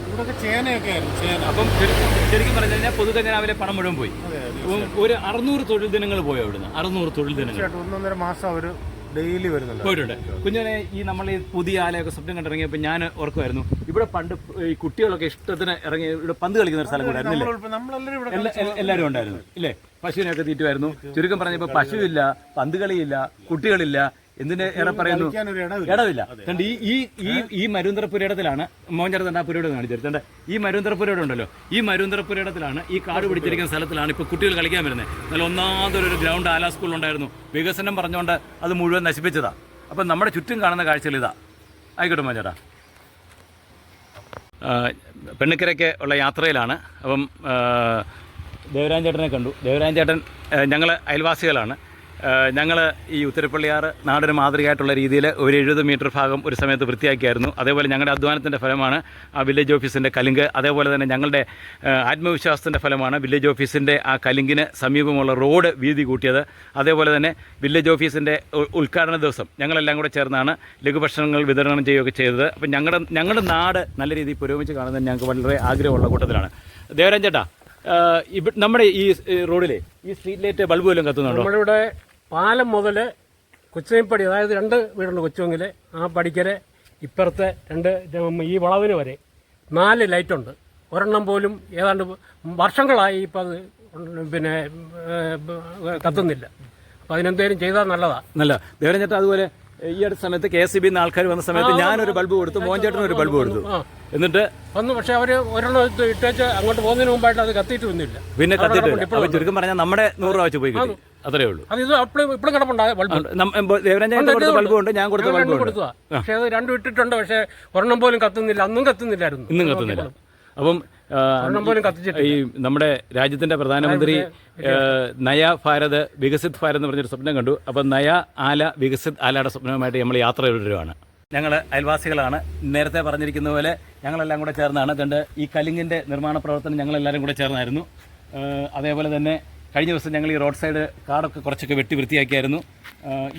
ഇവിടെയൊക്കെ ചേനയൊക്കെ ആയിരുന്നു ചേന. അപ്പം ശരിക്കും പറഞ്ഞു കഴിഞ്ഞാൽ പൊതുഖജനാവിലെ പണം മുഴുവൻ പോയി. ഒരു 600 തൊഴിൽ ദിനങ്ങൾ പോയോ ഇവിടുന്ന്? 600 തൊഴിൽ ദിനങ്ങൾ 1.5 മാസം അവർ ഡെയിലി വരുന്നുണ്ട്. പോയിട്ടുണ്ട്. കുഞ്ഞനെ ഈ നമ്മൾ ഈ പുതിയ ആലയൊക്കെ സ്വപ്നം കണ്ടിറങ്ങിയപ്പോൾ ഞാൻ ഓർക്കുമായിരുന്നു, ഇവിടെ പണ്ട് ഈ കുട്ടികളൊക്കെ ഇഷ്ടത്തിന് ഇറങ്ങി ഇവിടെ പന്ത് കളിക്കുന്ന ഒരു സ്ഥലം കൂടെ ആയിരുന്നില്ലേ? എല്ലാവരും ഉണ്ടായിരുന്നു ഇല്ലേ? പശുവിനെയൊക്കെ തീറ്റുമായിരുന്നു. ചുരുക്കം പറഞ്ഞപ്പോൾ പശുവില്ല, പന്ത് കളിയില്ല, കുട്ടികളില്ല, എന്തിന് ഏറെ പറയുന്നു, ഇടവില്ല. കണ്ട് ഈ മരുന്തറപ്പുരയിടത്തിലാണ് മോഞ്ചേർത്തണ്ട പുരയിടം കാണിച്ചിരുത്തണ്ട്. ഈ മരുന്തറപ്പുരയിടം ഉണ്ടല്ലോ, ഈ മരുന്തറപ്പുരയിടത്തിലാണ്, ഈ കാട് പിടിച്ചിരിക്കുന്ന സ്ഥലത്തിലാണ് ഇപ്പോൾ കുട്ടികൾ കളിക്കാൻ വരുന്നത്. നല്ല ഒന്നാമതൊരു ഗ്രൗണ്ട് ആല സ്കൂളിലുണ്ടായിരുന്നു. വികസനം പറഞ്ഞുകൊണ്ട് അത് മുഴുവൻ നശിപ്പിച്ചതാണ്. അപ്പം നമ്മുടെ ചുറ്റും കാണുന്ന കാഴ്ചകൾ ഇതാ. ആയിക്കോട്ടെ മോഞ്ചേട്ടാ. പെണ്ണിക്കരയ്ക്ക് ഉള്ള യാത്രയിലാണ്. അപ്പം ദേവരാജൻ ചേട്ടനെ കണ്ടു. ദേവരാജൻ ചേട്ടൻ ഞങ്ങൾ അയൽവാസികളാണ്. ഞങ്ങൾ ഈ ഉത്തരപ്പള്ളിയാറ് നാടിന് മാതൃകയായിട്ടുള്ള രീതിയിൽ ഒരു 70 മീറ്റർ ഭാഗം ഒരു സമയത്ത് വൃത്തിയാക്കിയായിരുന്നു. അതേപോലെ ഞങ്ങളുടെ അധ്വാനത്തിൻ്റെ ഫലമാണ് ആ വില്ലേജ് ഓഫീസിൻ്റെ കലുങ്ക്. അതേപോലെ തന്നെ ഞങ്ങളുടെ ആത്മവിശ്വാസത്തിൻ്റെ ഫലമാണ് വില്ലേജ് ഓഫീസിൻ്റെ ആ കലുങ്കിന് സമീപമുള്ള റോഡ് വീതി കൂട്ടിയത്. അതേപോലെ തന്നെ വില്ലേജ് ഓഫീസിൻ്റെ ഉദ്ഘാടന ദിവസം ഞങ്ങളെല്ലാം കൂടെ ചേർന്നാണ് ലഘുഭക്ഷണങ്ങൾ വിതരണം ചെയ്യുകയൊക്കെ ചെയ്തത്. അപ്പം ഞങ്ങളുടെ നാട് നല്ല രീതിയിൽ പുരോഗമിച്ച് കാണുന്നത് ഞങ്ങൾക്ക് വളരെ ആഗ്രഹമുള്ള കൂട്ടത്തിലാണ്. ദേവരാജൻ ചേട്ടാ, നമ്മുടെ ഈ റോഡിലെ ഈ സ്ട്രീറ്റ് ലൈറ്റ് ബൾബ് വല്ലതും കത്തുന്നുണ്ടോ? നമ്മളിവിടെ പാലം മുതൽ കൊച്ചുപടി, അതായത് 2 വീടുണ്ട് കൊച്ചുവെങ്കിൽ, ആ പടിക്കരെ ഇപ്പുറത്തെ 2 ഈ വളവിന് വരെ 4 ലൈറ്റുണ്ട്. ഒരെണ്ണം പോലും ഏതാണ്ട് വർഷങ്ങളായി ഇപ്പം അത് പിന്നെ കത്തുന്നില്ല. അപ്പം അതിനെന്തേലും ചെയ്താൽ നല്ലതാണ്. നല്ല ദേവരാജൻ ചേട്ടാ, അതുപോലെ ഈ അടുത്ത സമയത്ത് KSEB ആൾക്കാർ വന്ന സമയത്ത് ഞാനൊരു ബൾബ് കൊടുത്തു, മോഞ്ചേട്ടനും ഒരു ബൾബ് കൊടുത്തു. എന്നിട്ട് വന്നു, പക്ഷെ അവർ ഒരെണ്ണം ഇട്ടേച്ച് അങ്ങോട്ട് പോകുന്നതിന് മുമ്പായിട്ട് അത് കത്തിയിട്ട് വന്നില്ല. പിന്നെ കത്തിയിട്ടില്ല. അപ്പോൾ ചുരുക്കം പറഞ്ഞാൽ നമ്മുടെ 100 രൂപ വെച്ച് പോയി കിട്ടി. അത്രേ ഉള്ളൂ. അത് ഇത് ഇപ്പോഴും കിടപ്പുണ്ടായ ബൾബ്. ദേവരാജൻ ചേട്ടൻ കൊടുത്ത ബൾബ് ഉണ്ട്, ഞാൻ കൊടുത്ത ബൾബ് കൊടുത്തതാ. പക്ഷെ അത് 2 ഇട്ടിട്ടുണ്ട്. പക്ഷെ ഒരെണ്ണം പോലും കത്തുന്നില്ല. അന്നും കത്തുന്നില്ലായിരുന്നു, ഇന്നും കത്തുന്നില്ല. അപ്പം ഈ നമ്മുടെ രാജ്യത്തിൻ്റെ പ്രധാനമന്ത്രി നയ ഭാരത് വികസിത് ഭാരത് എന്ന് പറഞ്ഞൊരു സ്വപ്നം കണ്ടു. അപ്പം നയ ആല വികസിത് ആലയുടെ സ്വപ്നവുമായിട്ട് നമ്മൾ യാത്ര തുടരുകയാണ്. ഞങ്ങൾ അയൽവാസികളാണ്. നേരത്തെ പറഞ്ഞിരിക്കുന്ന പോലെ ഞങ്ങളെല്ലാം കൂടെ ചേർന്നാണ്. കണ്ട് ഈ കലിങ്ങിൻ്റെ നിർമ്മാണ പ്രവർത്തനം ഞങ്ങളെല്ലാവരും കൂടെ ചേർന്നായിരുന്നു. അതേപോലെ തന്നെ കഴിഞ്ഞ ദിവസം ഞങ്ങൾ ഈ റോഡ് സൈഡ് കാടൊക്കെ കുറച്ചൊക്കെ വെട്ടി വൃത്തിയാക്കിയായിരുന്നു.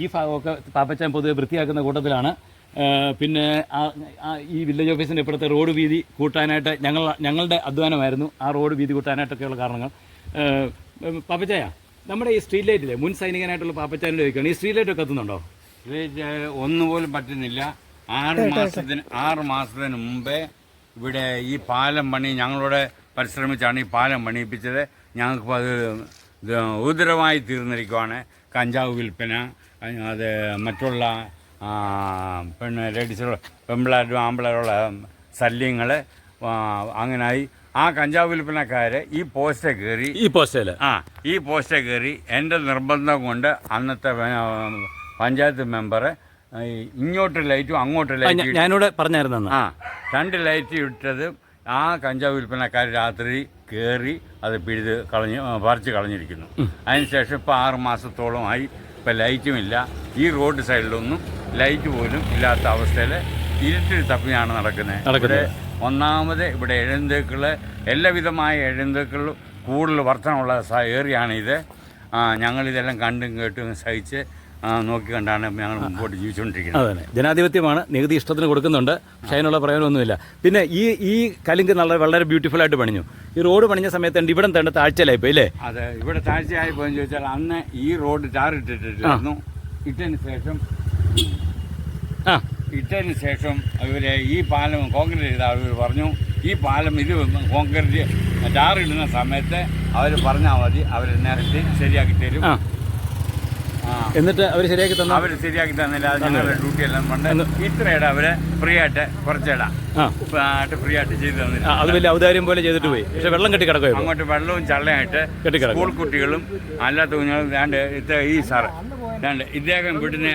ഈ ഭാഗമൊക്കെ പാപ്പച്ചാൻ പൊതുവെ വൃത്തിയാക്കുന്ന കൂട്ടത്തിലാണ്. പിന്നെ ഈ വില്ലേജ് ഓഫീസിൻ്റെ ഇപ്പോഴത്തെ റോഡ് വീതി കൂട്ടാനായിട്ട് ഞങ്ങളുടെ അധ്വാനമായിരുന്നു ആ റോഡ് വീതി കൂട്ടാനായിട്ടൊക്കെയുള്ള കാരണങ്ങൾ. പാപ്പച്ചായ, നമ്മുടെ ഈ സ്ട്രീറ്റ് ലൈറ്റിലെ മുൻ സൈനികനായിട്ടുള്ള പാപ്പച്ചായനോട് ചോദിക്കുകയാണ്, ഈ സ്ട്രീറ്റ് ലൈറ്റ് ഒക്കെ കത്തുന്നുണ്ടോ? ഒന്നുപോലും പറ്റുന്നില്ല. 6 മാസത്തിന് മുമ്പേ ഇവിടെ ഈ പാലം പണി ഞങ്ങളോട് പരിശ്രമിച്ചാണ് ഈ പാലം പണിയിപ്പിച്ചത്. ഞങ്ങൾക്കിപ്പോൾ അത് ഉദരമായി തീർന്നിരിക്കുവാണ്. കഞ്ചാവ് വിൽപ്പന, അത് മറ്റുള്ള ലേഡീസുള്ള പെമ്പിളാരും ആമ്പിളരുള്ള ശല്യങ്ങൾ അങ്ങനായി. ആ കഞ്ചാവ് വിൽപ്പനക്കാർ ഈ പോസ്റ്റേ കയറി, ഈ പോസ്റ്റേ കയറി എൻ്റെ നിർബന്ധം കൊണ്ട് അന്നത്തെ പഞ്ചായത്ത് മെമ്പർ ഇങ്ങോട്ട് ലൈറ്റും അങ്ങോട്ട് ലൈറ്റും ഞാനിവിടെ പറഞ്ഞായിരുന്നു. 2 ലൈറ്റ് ഇട്ടത് ആ കഞ്ചാവ് വിൽപ്പനക്കാർ രാത്രി കയറി അത് പറിച്ച് കളഞ്ഞിരിക്കുന്നു. അതിനുശേഷം ഇപ്പോൾ 6 മാസത്തോളമായി ഇപ്പം ലൈറ്റുമില്ല. ഈ റോഡ് സൈഡിലൊന്നും ലൈറ്റ് പോലും ഇല്ലാത്ത അവസ്ഥയിൽ ഇരുട്ടിൽ തപ്പിയാണ് നടക്കുന്നത്. ഇവിടെ ഒന്നാമത് ഇവിടെ എഴുന്തേക്കൾ, എല്ലാവിധമായ എഴുന്തേക്കൾ കൂടുതൽ വർധനമുള്ള ഏറിയാണ് ഇത്. ഞങ്ങളിതെല്ലാം കണ്ടും കേട്ടും സഹിച്ച് നോക്കി കണ്ടാണ് ഞങ്ങൾ മുമ്പോട്ട് ജീവിച്ചുകൊണ്ടിരിക്കുന്നത്. അതെ, ജനാധിപത്യമാണ്. നികുതി ഇഷ്ടത്തിന് കൊടുക്കുന്നുണ്ട്, പക്ഷേ അതിനുള്ള പ്രയോജനമൊന്നുമില്ല. പിന്നെ ഈ കലിങ്ക് വളരെ ബ്യൂട്ടിഫുൾ ആയിട്ട് പണിഞ്ഞു. ഈ റോഡ് പണിഞ്ഞ സമയത്ത് ഇവിടെ തന്നെ താഴ്ചയിലായിപ്പോയി അല്ലേ? അതെ, ഇവിടെ താഴ്ചയായി പോയെന്ന് ചോദിച്ചാൽ അന്ന് ഈ റോഡ് ടാറിട്ടിട്ടില്ലായിരുന്നു. ഇട്ടതിന് ശേഷം ഇവര് ഈ പാലം കോൺക്രീറ്റ് ചെയ്ത അവർ പറഞ്ഞു, ഈ പാലം ഇത് കോൺക്രീറ്റ് ടാറിടുന്ന സമയത്ത് അവർ പറഞ്ഞാൽ മതി, അവർ നേരത്തെ ശരിയാക്കി തരും. എന്നിട്ട് അവർ ശരിയാക്കി തന്നില്ല. അത് ഞങ്ങളുടെ ഡ്യൂട്ടി എല്ലാം കൊണ്ട് ഇത്ര ഇട അവര് ഫ്രീ ആയിട്ട് കുറച്ചിട ഫ്രീ ആയിട്ട് ചെയ്ത് തന്നില്ല. അത് വലിയ ഔദാര്യം പോലെ ചെയ്തിട്ട് പോയി. പക്ഷെ വെള്ളം കെട്ടി കിടക്കുക, അങ്ങോട്ട് വെള്ളവും ചള്ളയായിട്ട് സ്കൂൾ കുട്ടികളും അല്ലാത്ത കുഞ്ഞുങ്ങളും ഈ സാറ് ഇദ്ദേഹം വീട്ടിന്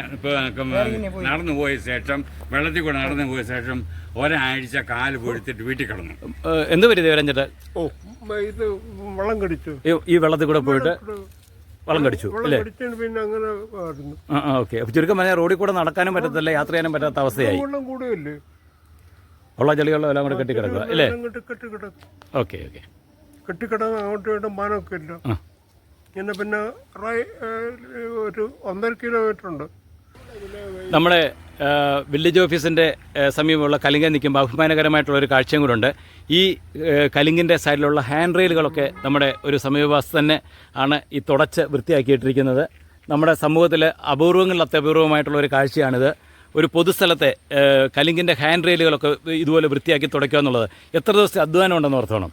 നടന്നു പോയ ശേഷം, വെള്ളത്തിൽ കൂടെ നടന്നു പോയ ശേഷം ഒരാഴ്ച കാല് പൊഴുത്തിട്ട് വീട്ടിൽ കിടന്നു. എന്ത് പറ്റി ദേവരാജൻ ചേട്ടാ? ഇത് വെള്ളം കടിച്ചു. ഈ വെള്ളത്തിൽ കൂടെ പോയിട്ട് വളം കടിച്ചു അല്ലേ? പിന്നെ അങ്ങനെ ഓക്കെ. അപ്പോൾ ചുരുക്കം പറഞ്ഞാൽ റോഡിൽ കൂടെ നടക്കാനും പറ്റത്തില്ല, യാത്ര ചെയ്യാനും പറ്റാത്ത അവസ്ഥയായി. ഉള്ള ചെളികളും എല്ലാം കൂടെ കെട്ടിക്കിടക്കുക അല്ലേ? Okay okay. കെട്ടിക്കിടന്ന് അങ്ങോട്ടും ഇങ്ങോട്ടും മാനമൊക്കെ ഇല്ല. ഇങ്ങനെ പിന്നെ ഒരു 1.5 കിലോമീറ്റർ ഉണ്ട്. നമ്മുടെ വില്ലേജ് ഓഫീസിൻ്റെ സമീപമുള്ള കലിംഗ നിൽക്കുമ്പോൾ അഭിമാനകരമായിട്ടുള്ള ഒരു കാഴ്ചയും കൂടെ ഉണ്ട്. ഈ കലിംഗിൻ്റെ സൈഡിലുള്ള ഹാൻഡ് റെയിലുകളൊക്കെ നമ്മുടെ ഒരു സമീപവാസി തന്നെ ആണ് ഈ തുടച്ച് വൃത്തിയാക്കിയിട്ടിരിക്കുന്നത്. നമ്മുടെ സമൂഹത്തിൽ അപൂർവങ്ങളിൽ അത്യപൂർവമായിട്ടുള്ള ഒരു കാഴ്ചയാണിത്. ഒരു പൊതുസ്ഥലത്തെ കലിംഗിൻ്റെ ഹാൻഡ് റെയിലുകളൊക്കെ ഇതുപോലെ വൃത്തിയാക്കി തുടയ്ക്കുക എന്നുള്ളത് എത്ര ദിവസത്തെ അധ്വാനം ഉണ്ടെന്ന് ഓർത്തോണം.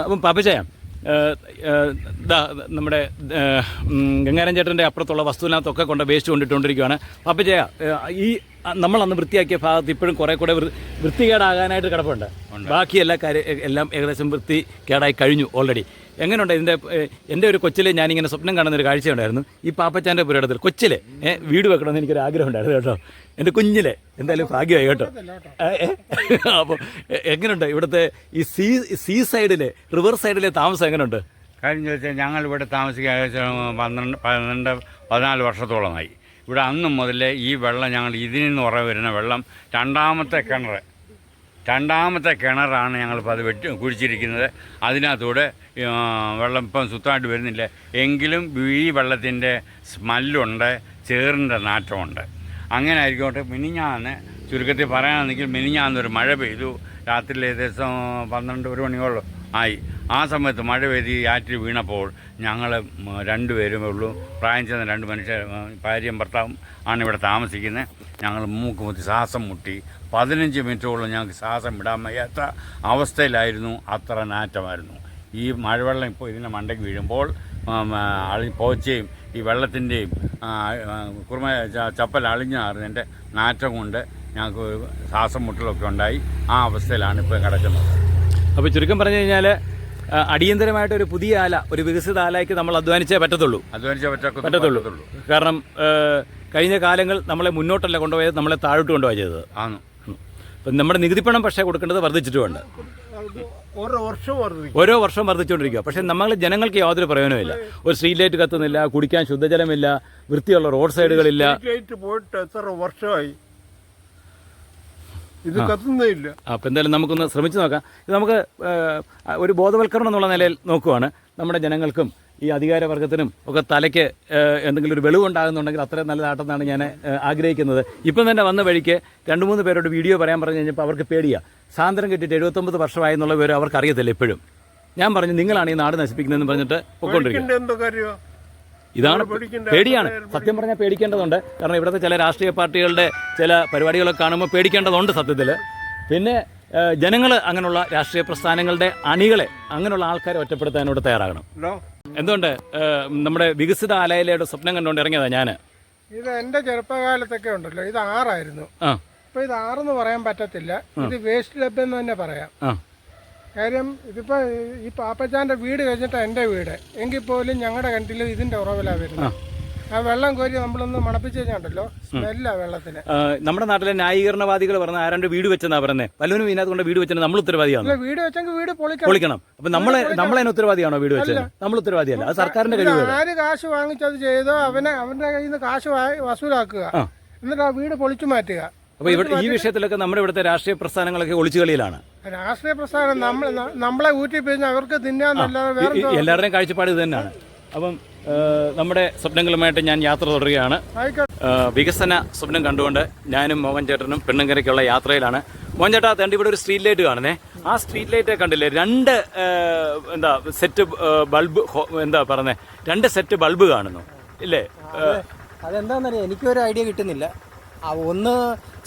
അപ്പം പാപ്പച്ചായ, നമ്മുടെ ഗംഗാരൻ ചേട്ടൻ്റെ അപ്പുറത്തുള്ള വസ്തുവിനകത്തൊക്കെ കൊണ്ട് വേസ്റ്റ് കൊണ്ടിട്ടുകൊണ്ടിരിക്കുകയാണ്. പാപ്പച്ചായ, ഈ നമ്മളന്ന് വൃത്തിയാക്കിയ ഭാഗത്ത് ഇപ്പോഴും കുറേ കൂടെ വൃത്തികേടാകാനായിട്ട് കിടപ്പുണ്ട്. ബാക്കി എല്ലാ എല്ലാം ഏകദേശം വൃത്തികേടായി കഴിഞ്ഞു ഓൾറെഡി. എങ്ങനെയുണ്ട് ഇതിൻ്റെ? എൻ്റെ ഒരു കൊച്ചിലെ ഞാനിങ്ങനെ സ്വപ്നം കാണുന്നൊരു കാഴ്ചയുണ്ടായിരുന്നു. ഈ പാപ്പച്ചാൻ്റെ പുരയിടത്തിൽ കൊച്ചിലെ വീട് വെക്കണമെന്ന് എനിക്കൊരു ആഗ്രഹം ഉണ്ടായിരുന്നു കേട്ടോ. എൻ്റെ കുഞ്ഞിലെ എന്തായാലും ഭാഗ്യമായി കേട്ടോ. അപ്പോൾ എങ്ങനെയുണ്ട് ഇവിടുത്തെ ഈ സീ സൈഡിലെ റിവർ സൈഡിലെ താമസം എങ്ങനെയുണ്ട്? കാര്യം ചോദിച്ചാൽ ഞങ്ങളിവിടെ താമസിക്കാൻ ഏകദേശം 14 വർഷത്തോളമായി. ഇവിടെ അന്ന് മുതലേ ഈ വെള്ളം ഞങ്ങൾ ഇതിൽ നിന്ന് ഉറവ് വരുന്ന വെള്ളം രണ്ടാമത്തെ കിണറാണ് ഞങ്ങളിപ്പോൾ അത് കുഴിച്ചിരിക്കുന്നത്. അതിനകത്തൂടെ വെള്ളം ഇപ്പം സുത്തമായിട്ട് വരുന്നില്ല. എങ്കിലും ഈ വെള്ളത്തിൻ്റെ സ്മെല്ലുണ്ട്, ചേറിൻ്റെ നാറ്റമുണ്ട്. അങ്ങനെ ആയിരിക്കോട്ടെ. ചുരുക്കത്തിൽ പറയുകയാണെങ്കിൽ മിനിഞ്ഞാന്നൊരു മഴ പെയ്തു. രാത്രിയിൽ ഏകദേശം 12-1 മണിയോളം ആയി. ആ സമയത്ത് മഴ പെയ്ത് ഈ ആറ്റിൽ വീണപ്പോൾ ഞങ്ങൾ 2 പേരും ഉള്ളൂ. പ്രായം ചെന്ന 2 മനുഷ്യർ, ഭാര്യയും ഭർത്താവും ആണ് ഇവിടെ താമസിക്കുന്നത്. ഞങ്ങൾ മൂക്ക് മുത്തി ശ്വാസം മുട്ടി 15 മിനിറ്റോളം ഞങ്ങൾക്ക് ശ്വാസം വിടാൻ വയ്യാത്ത അവസ്ഥയിലായിരുന്നു. അത്ര നാറ്റമായിരുന്നു. ഈ മഴവെള്ളം ഇപ്പോൾ ഇതിൻ്റെ മണ്ടയ്ക്ക് വീഴുമ്പോൾ പോച്ചയും ഈ വെള്ളത്തിൻ്റെയും ചപ്പൽ അളിഞ്ഞാറുന്നതിൻ്റെ നാറ്റം കൊണ്ട് ഞങ്ങൾക്ക് ശ്വാസം മുട്ടലൊക്കെ ഉണ്ടായി. ആ അവസ്ഥയിലാണ് ഇപ്പോൾ കിടക്കുന്നത്. അപ്പോൾ ചുരുക്കം പറഞ്ഞു കഴിഞ്ഞാൽ അടിയന്തരമായിട്ട് ഒരു പുതിയ ആല, ഒരു വികസിത ആലയ്ക്ക് നമ്മൾ അധ്വാനിച്ചേ പറ്റത്തുള്ളൂ. കാരണം കഴിഞ്ഞ കാലങ്ങൾ നമ്മളെ മുന്നോട്ടല്ല കൊണ്ടുപോയത്, നമ്മളെ താഴോട്ട് കൊണ്ടുപോയി ചെയ്തത് ആണ്. അപ്പം നമ്മുടെ നികുതിപ്പണം പക്ഷേ കൊടുക്കേണ്ടത് വർദ്ധിച്ചിട്ടുമുണ്ട്. ഓരോ വർഷവും വർദ്ധിച്ചുകൊണ്ടിരിക്കുക. പക്ഷേ നമ്മൾ ജനങ്ങൾക്ക് യാതൊരു പ്രയോജനമില്ല. ഒരു സ്ട്രീറ്റ് ലൈറ്റ് കത്തുന്നില്ല, കുടിക്കാൻ ശുദ്ധജലമില്ല, വൃത്തിയുള്ള റോഡ് സൈഡുകളില്ല. പോയിട്ട് എത്ര വർഷമായി ഇത് കത്തുന്നില്ല. അപ്പം എന്തായാലും നമുക്കൊന്ന് ശ്രമിച്ചു നോക്കാം. ഇത് നമുക്ക് ഒരു ബോധവൽക്കരണം എന്നുള്ള നിലയിൽ നോക്കുവാണ്. നമ്മുടെ ജനങ്ങൾക്കും ഈ അധികാരവർഗത്തിനും ഒക്കെ തലയ്ക്ക് എന്തെങ്കിലും ഒരു വെളിവുണ്ടാകുന്നുണ്ടെങ്കിൽ അത്രയും നല്ലതാട്ടെന്നാണ് ഞാൻ ആഗ്രഹിക്കുന്നത്. ഇപ്പം തന്നെ വന്ന വഴിക്ക് 2-3 പേരോട് വീഡിയോ പറയാൻ പറഞ്ഞു കഴിഞ്ഞപ്പോൾ അവർക്ക് പേടിയാണ്. സാന്ദ്രം കിട്ടിയിട്ട് 79 വർഷമായി എന്നുള്ള വിവരം അവർക്ക് അറിയത്തില്ല. ഇപ്പോഴും ഞാൻ പറഞ്ഞു നിങ്ങളാണ് ഈ നാട് നശിപ്പിക്കുന്നതെന്ന് പറഞ്ഞിട്ട് പൊയ്ക്കൊണ്ടിരിക്കുന്നത്. ഇതാണ് പേടിയാണ്. സത്യം പറഞ്ഞാൽ പേടിക്കേണ്ടതുണ്ട്. കാരണം ഇവിടുത്തെ ചില രാഷ്ട്രീയ പാർട്ടികളുടെ ചില പരിപാടികളൊക്കെ കാണുമ്പോൾ പേടിക്കേണ്ടതുണ്ട് സത്യത്തിൽ. പിന്നെ ജനങ്ങൾ അങ്ങനെയുള്ള രാഷ്ട്രീയ പ്രസ്ഥാനങ്ങളുടെ അണികളെ, അങ്ങനെയുള്ള ആൾക്കാരെ ഒറ്റപ്പെടുത്താനോട് തയ്യാറാകണം. എന്തുകൊണ്ട് നമ്മുടെ വികസിത ആലയിലയുടെ സ്വപ്നം കണ്ടുകൊണ്ട് ഇറങ്ങിയതാണ് ഞാൻ. ഇത് എൻ്റെ ചെറുപ്പകാലത്തൊക്കെ ഉണ്ടല്ലോ, ഇത് 6 ഇപ്പൊ ഇത് 6 പറയാൻ പറ്റത്തില്ല. ഇത് വേസ്റ്റ് ലഭ്യം എന്ന് തന്നെ പറയാം. കാര്യം ഇതിപ്പോൾ ഈ പാപ്പച്ചാൻ്റെ വീട് കഴിഞ്ഞിട്ടാണ് എൻ്റെ വീട്. എങ്കിൽ പോലും ഞങ്ങളുടെ കിണറ്റിൽ ഇതിൻ്റെ ഉറവിലാണ് വരുന്നത്. ആ വെള്ളം കോരി നമ്മളൊന്ന് മണപ്പിച്ച് കഴിഞ്ഞാണ്ടല്ലോ, സ്മെല്ലാ വെള്ളത്തിന്. നമ്മുടെ നാട്ടിലെ ന്യായീകരണവാദികൾ പറഞ്ഞ ആരാണ്ട് വീട് വെച്ചെന്നാ പറഞ്ഞത്. പലരും ഇതിനകത്ത് കൊണ്ട് വീട് വെച്ചാൽ നമ്മൾ ഉത്തരവാദിയാണ്. വീട് വെച്ചെങ്കിൽ വീട് പൊളിക്കണം. അപ്പൊ നമ്മളതിന് ഉത്തരവാദിയാണോ വീട് വെച്ചത്? നമ്മൾ ഉത്തരവാദിയല്ല. അത് സർക്കാരിന്റെ കഴിവ്. ആര് കാശ് വാങ്ങിച്ചത് ചെയ്തോ അവന്റെ കയ്യിൽ നിന്ന് കാശ് വസൂലാക്കുക, എന്നിട്ട് ആ വീട് പൊളിച്ചു മാറ്റുക. അപ്പൊ ഈ വിഷയത്തിലൊക്കെ നമ്മുടെ ഇവിടുത്തെ രാഷ്ട്രീയ പ്രസ്ഥാനങ്ങളൊക്കെ ഒളിച്ചുകളിയിലാണ്. രാഷ്ട്രീയ പ്രസ്ഥാനം നമ്മളെ ഊറ്റിപ്പിഴിഞ്ഞ് അവർക്ക് തിന്നാന്നല്ലാതെ വേറെ എല്ലാവരുടെയും കാഴ്ചപ്പാട് ഇത് തന്നെയാണ്. അപ്പം നമ്മുടെ സ്വപ്നങ്ങളുമായിട്ട് ഞാൻ യാത്ര തുടരുകയാണ്. വികസന സ്വപ്നം കണ്ടുകൊണ്ട് ഞാനും മോഹൻ ചേട്ടനും പെണ്ണുങ്കരയ്ക്കുള്ള യാത്രയിലാണ്. മോഹൻ ചേട്ടാ, തേണ്ട ഇവിടെ ഒരു സ്ട്രീറ്റ് ലൈറ്റ് കാണുന്നേ. ആ സ്ട്രീറ്റ് ലൈറ്റ് കണ്ടില്ലേ? 2 സെറ്റ് ബൾബ്, എന്താ പറയുന്നത്, 2 സെറ്റ് ബൾബ് കാണുന്നു ഇല്ലേ? അതെന്താണെന്നറിയാം, എനിക്കൊരു ഐഡിയ കിട്ടുന്നില്ല. ഒന്ന്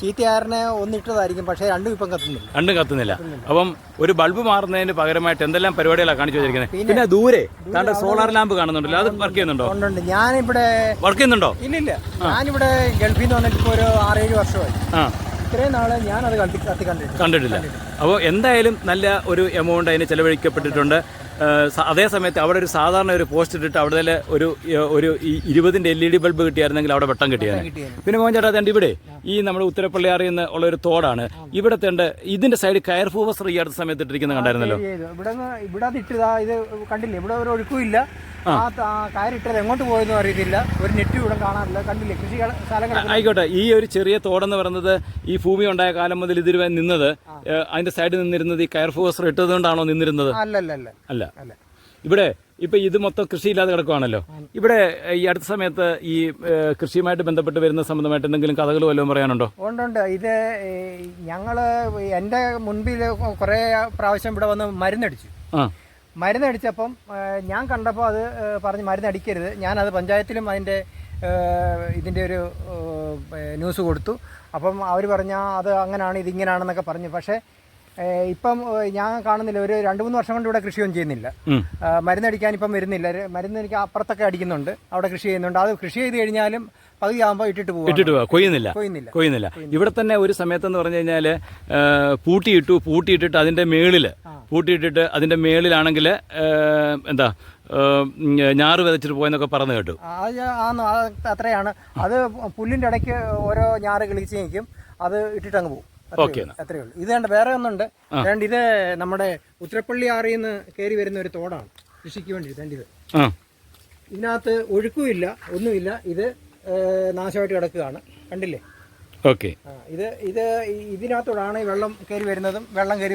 ചീത്തയാറിനെ ഒന്നിട്ടതായിരിക്കും, പക്ഷേ രണ്ടും ഇപ്പം കത്തുന്നില്ല. അപ്പം ഒരു ബൾബ് മാറുന്നതിന് പകരമായിട്ട് എന്തെല്ലാം പരിപാടികളാണ് കാണിച്ചു വെച്ചിരിക്കുന്നത്. പിന്നെ ദൂരെ താണ്ട സോളാർ ലാമ്പ് കാണുന്നുണ്ടല്ലോ, അത് വർക്ക് ചെയ്യുന്നുണ്ടോ? ഉണ്ട്. ഞാനിവിടെ വർക്ക് ചെയ്യുന്നുണ്ടോ? ഇല്ലില്ല, ഞാനിവിടെ ഗൾഫിൽ നിന്ന് വന്നിട്ട് ഇപ്പോൾ ഒരു 6-7 വർഷമായി. ഇത്രയും നാളെ ഞാനത് കണ്ടിട്ടില്ല. അപ്പോൾ എന്തായാലും നല്ല ഒരു എമൗണ്ട് അതിന് ചെലവഴിക്കപ്പെട്ടിട്ടുണ്ട്. അതേസമയത്ത് അവിടെ ഒരു സാധാരണ ഒരു പോസ്റ്റ് ഇട്ടിട്ട് അവിടെ ഒരു 20-ന്റെ LED ബൾബ് കിട്ടിയായിരുന്നെങ്കിൽ അവിടെ വെട്ടം കിട്ടിയാണ്. പിന്നെ മോഹൻ ചേട്ടാ, തേണ്ട ഇവിടെ ഈ നമ്മുടെ ഉത്തരപ്പള്ളിയാറിൽ നിന്ന് ഉള്ള ഒരു തോടാണ്. ഇവിടെ തേണ്ട ഇതിന്റെ സൈഡിൽ കയർ ഫൂവസ്റ്റർ ഈ അടുത്ത സമയത്ത് ഇട്ടിരിക്കുന്നത് കണ്ടായിരുന്നല്ലോ. ഇവിടെ ഇട്ടതാ, ഇത് കണ്ടില്ലേ? ഇവിടെ ഒരു ഒഴുക്കുമില്ല. ആ കയറിട്ടത് എങ്ങോട്ട് പോയെന്ന് അറിയത്തില്ല. ഒരു നെറ്റ് ഇവിടെ കാണാറില്ല, കണ്ടില്ലേ? കൃഷി സ്ഥലങ്ങൾ. ആയിക്കോട്ടെ, ഈ ഒരു ചെറിയ തോടെന്ന് പറയുന്നത് ഈ ഭൂമി ഉണ്ടായ കാലം മുതൽ ഇതിരുവൻ നിന്നത്, അതിന്റെ സൈഡിൽ നിന്നിരുന്നത് ഈ കയർ ഫൂവസ്റ്റർ ഇട്ടതുകൊണ്ടാണോ നിന്നിരുന്നത്? അല്ല. ഇവിടെ ഇപ്പം ഇത് മൊത്തം കൃഷിയില്ലാതെ കിടക്കുവാണല്ലോ. ഇവിടെ ഈ അടുത്ത സമയത്ത് ഈ കൃഷിയുമായിട്ട് ബന്ധപ്പെട്ട് വരുന്ന സംബന്ധമായിട്ട് എന്തെങ്കിലും കഥകൾ വല്ലതും പറയാനുണ്ടോ? ഉണ്ട്. ഇത് ഞങ്ങൾ എൻ്റെ മുൻപിൽ കുറേ പ്രാവശ്യം ഇവിടെ വന്ന് മരുന്നടിച്ചു. മരുന്നടിച്ചപ്പം ഞാൻ കണ്ടപ്പോൾ അത് പറഞ്ഞ് മരുന്നടിക്കരുത്. ഞാനത് പഞ്ചായത്തിലും ഇതിൻ്റെ ഒരു ന്യൂസ് കൊടുത്തു. അപ്പം അവർ പറഞ്ഞാൽ അത് അങ്ങനെയാണ് ഇതിങ്ങനെയാണെന്നൊക്കെ പറഞ്ഞു. പക്ഷേ ഇപ്പം ഞാൻ കാണുന്നില്ല, ഒരു 2-3 വർഷം കൊണ്ട് ഇവിടെ കൃഷിയൊന്നും ചെയ്യുന്നില്ല. മരുന്നടിക്കാൻ ഇപ്പം വരുന്നില്ല. മരുന്നടിക്കാൻ അപ്പുറത്തൊക്കെ അടിക്കുന്നുണ്ട്, അവിടെ കൃഷി ചെയ്യുന്നുണ്ട്. അത് കൃഷി ചെയ്ത് കഴിഞ്ഞാലും പകുതിയാകുമ്പോൾ ഇട്ടിട്ട് പോകും, കൊയ്യുന്നില്ല. ഇവിടെ തന്നെ ഒരു സമയത്തെന്ന് പറഞ്ഞു കഴിഞ്ഞാൽ പൂട്ടിയിട്ടിട്ട് അതിൻ്റെ മേളിൽ അതിൻ്റെ മേളിലാണെങ്കിൽ എന്താ ഞാറ് വിതച്ചിട്ട് പോയെന്നൊക്കെ പറഞ്ഞു കേട്ടു. അത്രയാണ്. അത് പുല്ലിൻ്റെ ഇടയ്ക്ക് ഓരോ ഞാറ് കിളിച്ച് നിൽക്കും, അത് ഇട്ടിട്ട് അങ്ങ് പോകും. അത്രേ ഉള്ളൂ. ഇത് കണ്ട് വേറെ ഒന്നുണ്ട്. ഇത് നമ്മുടെ ഉത്തരപ്പള്ളി ആറിൽ നിന്ന് കയറി വരുന്ന ഒരു തോടാണ് കൃഷിക്ക് വേണ്ടി. ഇത് ഇതിനകത്ത് ഒഴുക്കുമില്ല, ഒന്നുമില്ല. ഇത് നാശമായിട്ട് കിടക്കുകയാണ്, കണ്ടില്ലേ? ഇതിനകത്തോടാണ് വെള്ളം കയറി